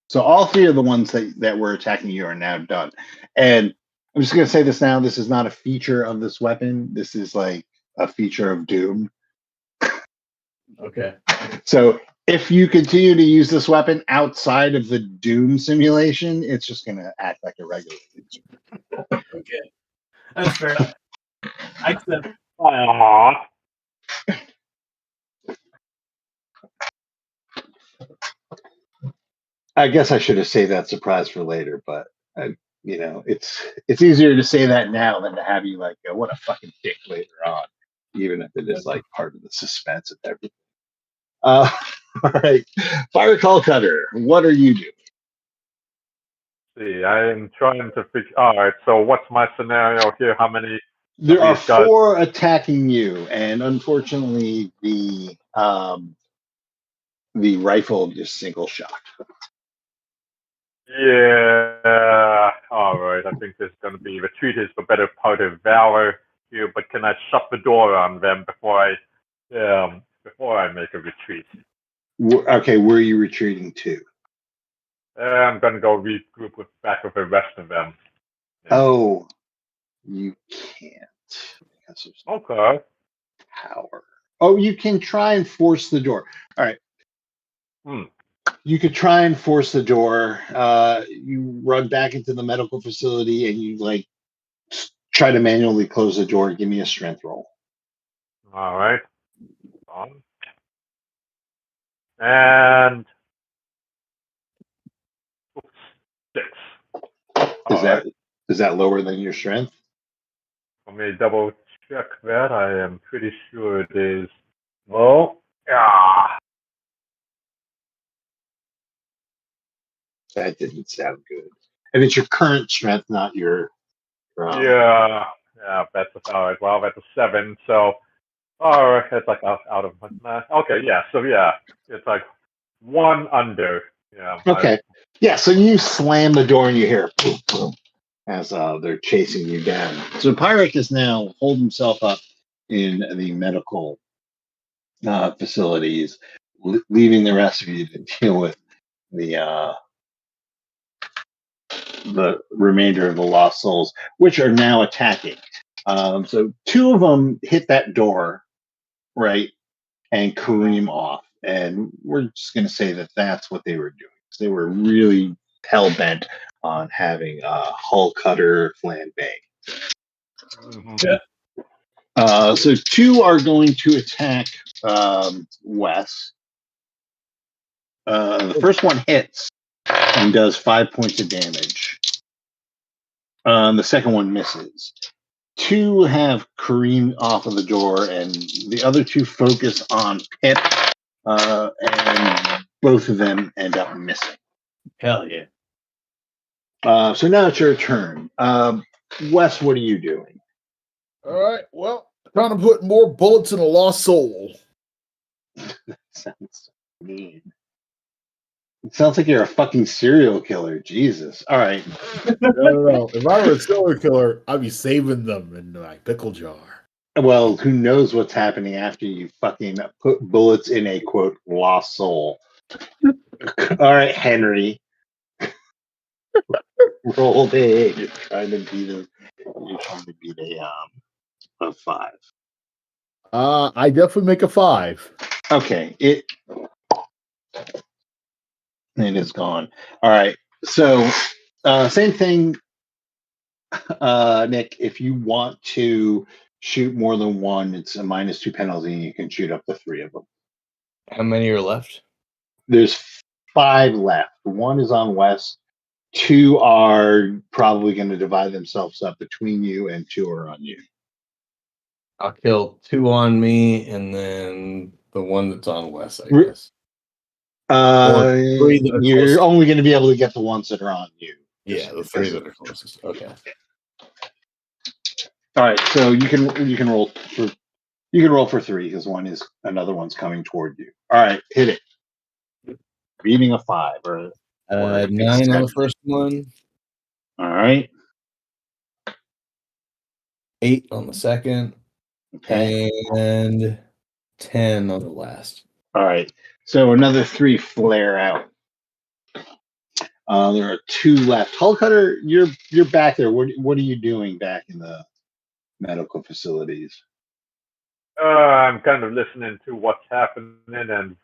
So all 3 of the ones that were attacking you are now done. And I'm just going to say this now. This is not a feature of this weapon. This is like a feature of Doom. Okay. So if you continue to use this weapon outside of the Doom simulation, it's just going to act like a regular laser. Okay. That's fair. I accept. Aww. I guess I should have saved that surprise for later, but it's easier to say that now than to have you like go, what a fucking dick later on, even if it is like part of the suspense of everything. All right, Fire Call Cutter, what are you doing? See, I am trying to figure. All right, so what's my scenario here? How many? There are These guys- 4 attacking you, and unfortunately, the rifle just single shot. Yeah. All right. I think there's going to be retreat is the better part of valor here, but can I shut the door on them before I make a retreat? Okay, where are you retreating to? I'm going to go regroup back with the rest of them. Yeah. Oh, you can't because there's no Okay. power. Oh, you can try and force the door. All right. You could try and force the door. You run back into the medical facility and you like try to manually close the door. Give me a strength roll. All right. And 6. Is that lower than your strength? Let me double check that. I am pretty sure it is. Well, yeah. That didn't sound good. And it's your current strength, not your. Yeah, that's all right. Well, that's a 7. So, all right, it's like out of okay, yeah. So yeah, it's like 1 under. Yeah. Okay. Yeah. So you slam the door and you hear boom, boom, as they're chasing you down. So Pyric is now holed himself up in the medical facilities, leaving the rest of you to deal with the remainder of the lost souls, which are now attacking. So 2 of them hit that door, right, and Kareem off. And we're just going to say that that's what they were doing. They were really hell bent on having a hull cutter flanbe. So 2 are going to attack Wes. The first one hits and does 5 points of damage. The second one misses. 2 have Kareem off of the door, and the other 2 focus on Pip, and both of them end up missing. Hell yeah. So now it's your turn. Wes, what are you doing? All right. Well, trying to put more bullets in a lost soul. Sounds mean. It sounds like you're a fucking serial killer. Jesus. All right. No. If I were a serial killer, I'd be saving them in my pickle jar. Well, who knows what's happening after you fucking put bullets in a quote lost soul. All right, Henry. Roll a. You're trying to beat a 5. I definitely make a 5. Okay, it is gone. All right, so same thing, Nick. If you want to shoot more than one, it's a -2 penalty, and you can shoot up to 3 of them. How many are left? There's 5 left. 1 is on Wes. 2 are probably going to divide themselves up between you, and 2 are on you. I'll kill 2 on me, and then the one that's on Wes, I Re- guess. Or 3 that are You're closest. only going to be able to get the ones that are on you. Yeah, the 3 that are closest. Okay. All right, so you can roll for 3 because another one's coming toward you. All right, hit it. Beating a 5 or 9 on the first one, all right. 8 on the second, Okay. and 10 on the last. All right. So another 3 flare out. There are 2 left. Hull Cutter, you're back there. What are you doing back in the medical facilities? I'm kind of listening to what's happening, and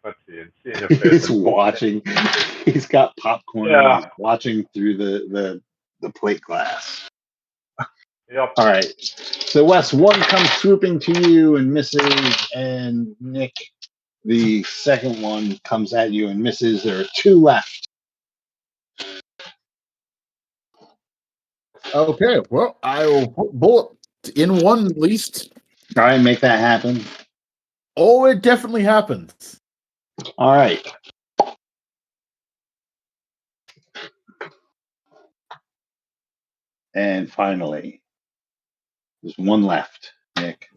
let's see, and seeing if He's watching. He's got popcorn. Yeah. He's watching through the plate glass. Yep. All right. So Wes, 1 comes swooping to you and misses, and Nick, the second one, comes at you and misses. There are 2 left. Okay, well, I will put bullet in one at least. All right, make that happen. Oh, it definitely happens. All right. And finally, there's 1 left, Nick.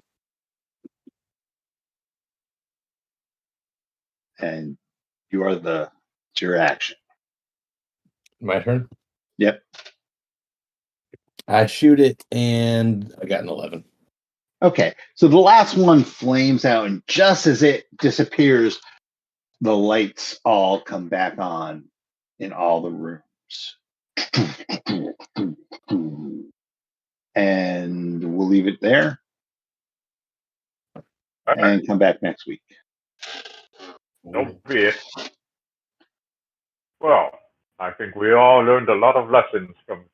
And it's your action. My turn? Yep. I shoot it, and I got an 11. Okay. So the last one flames out, and just as it disappears, the lights all come back on in all the rooms. And we'll leave it there and come back next week. Don't be it. Well, I think we all learned a lot of lessons from this.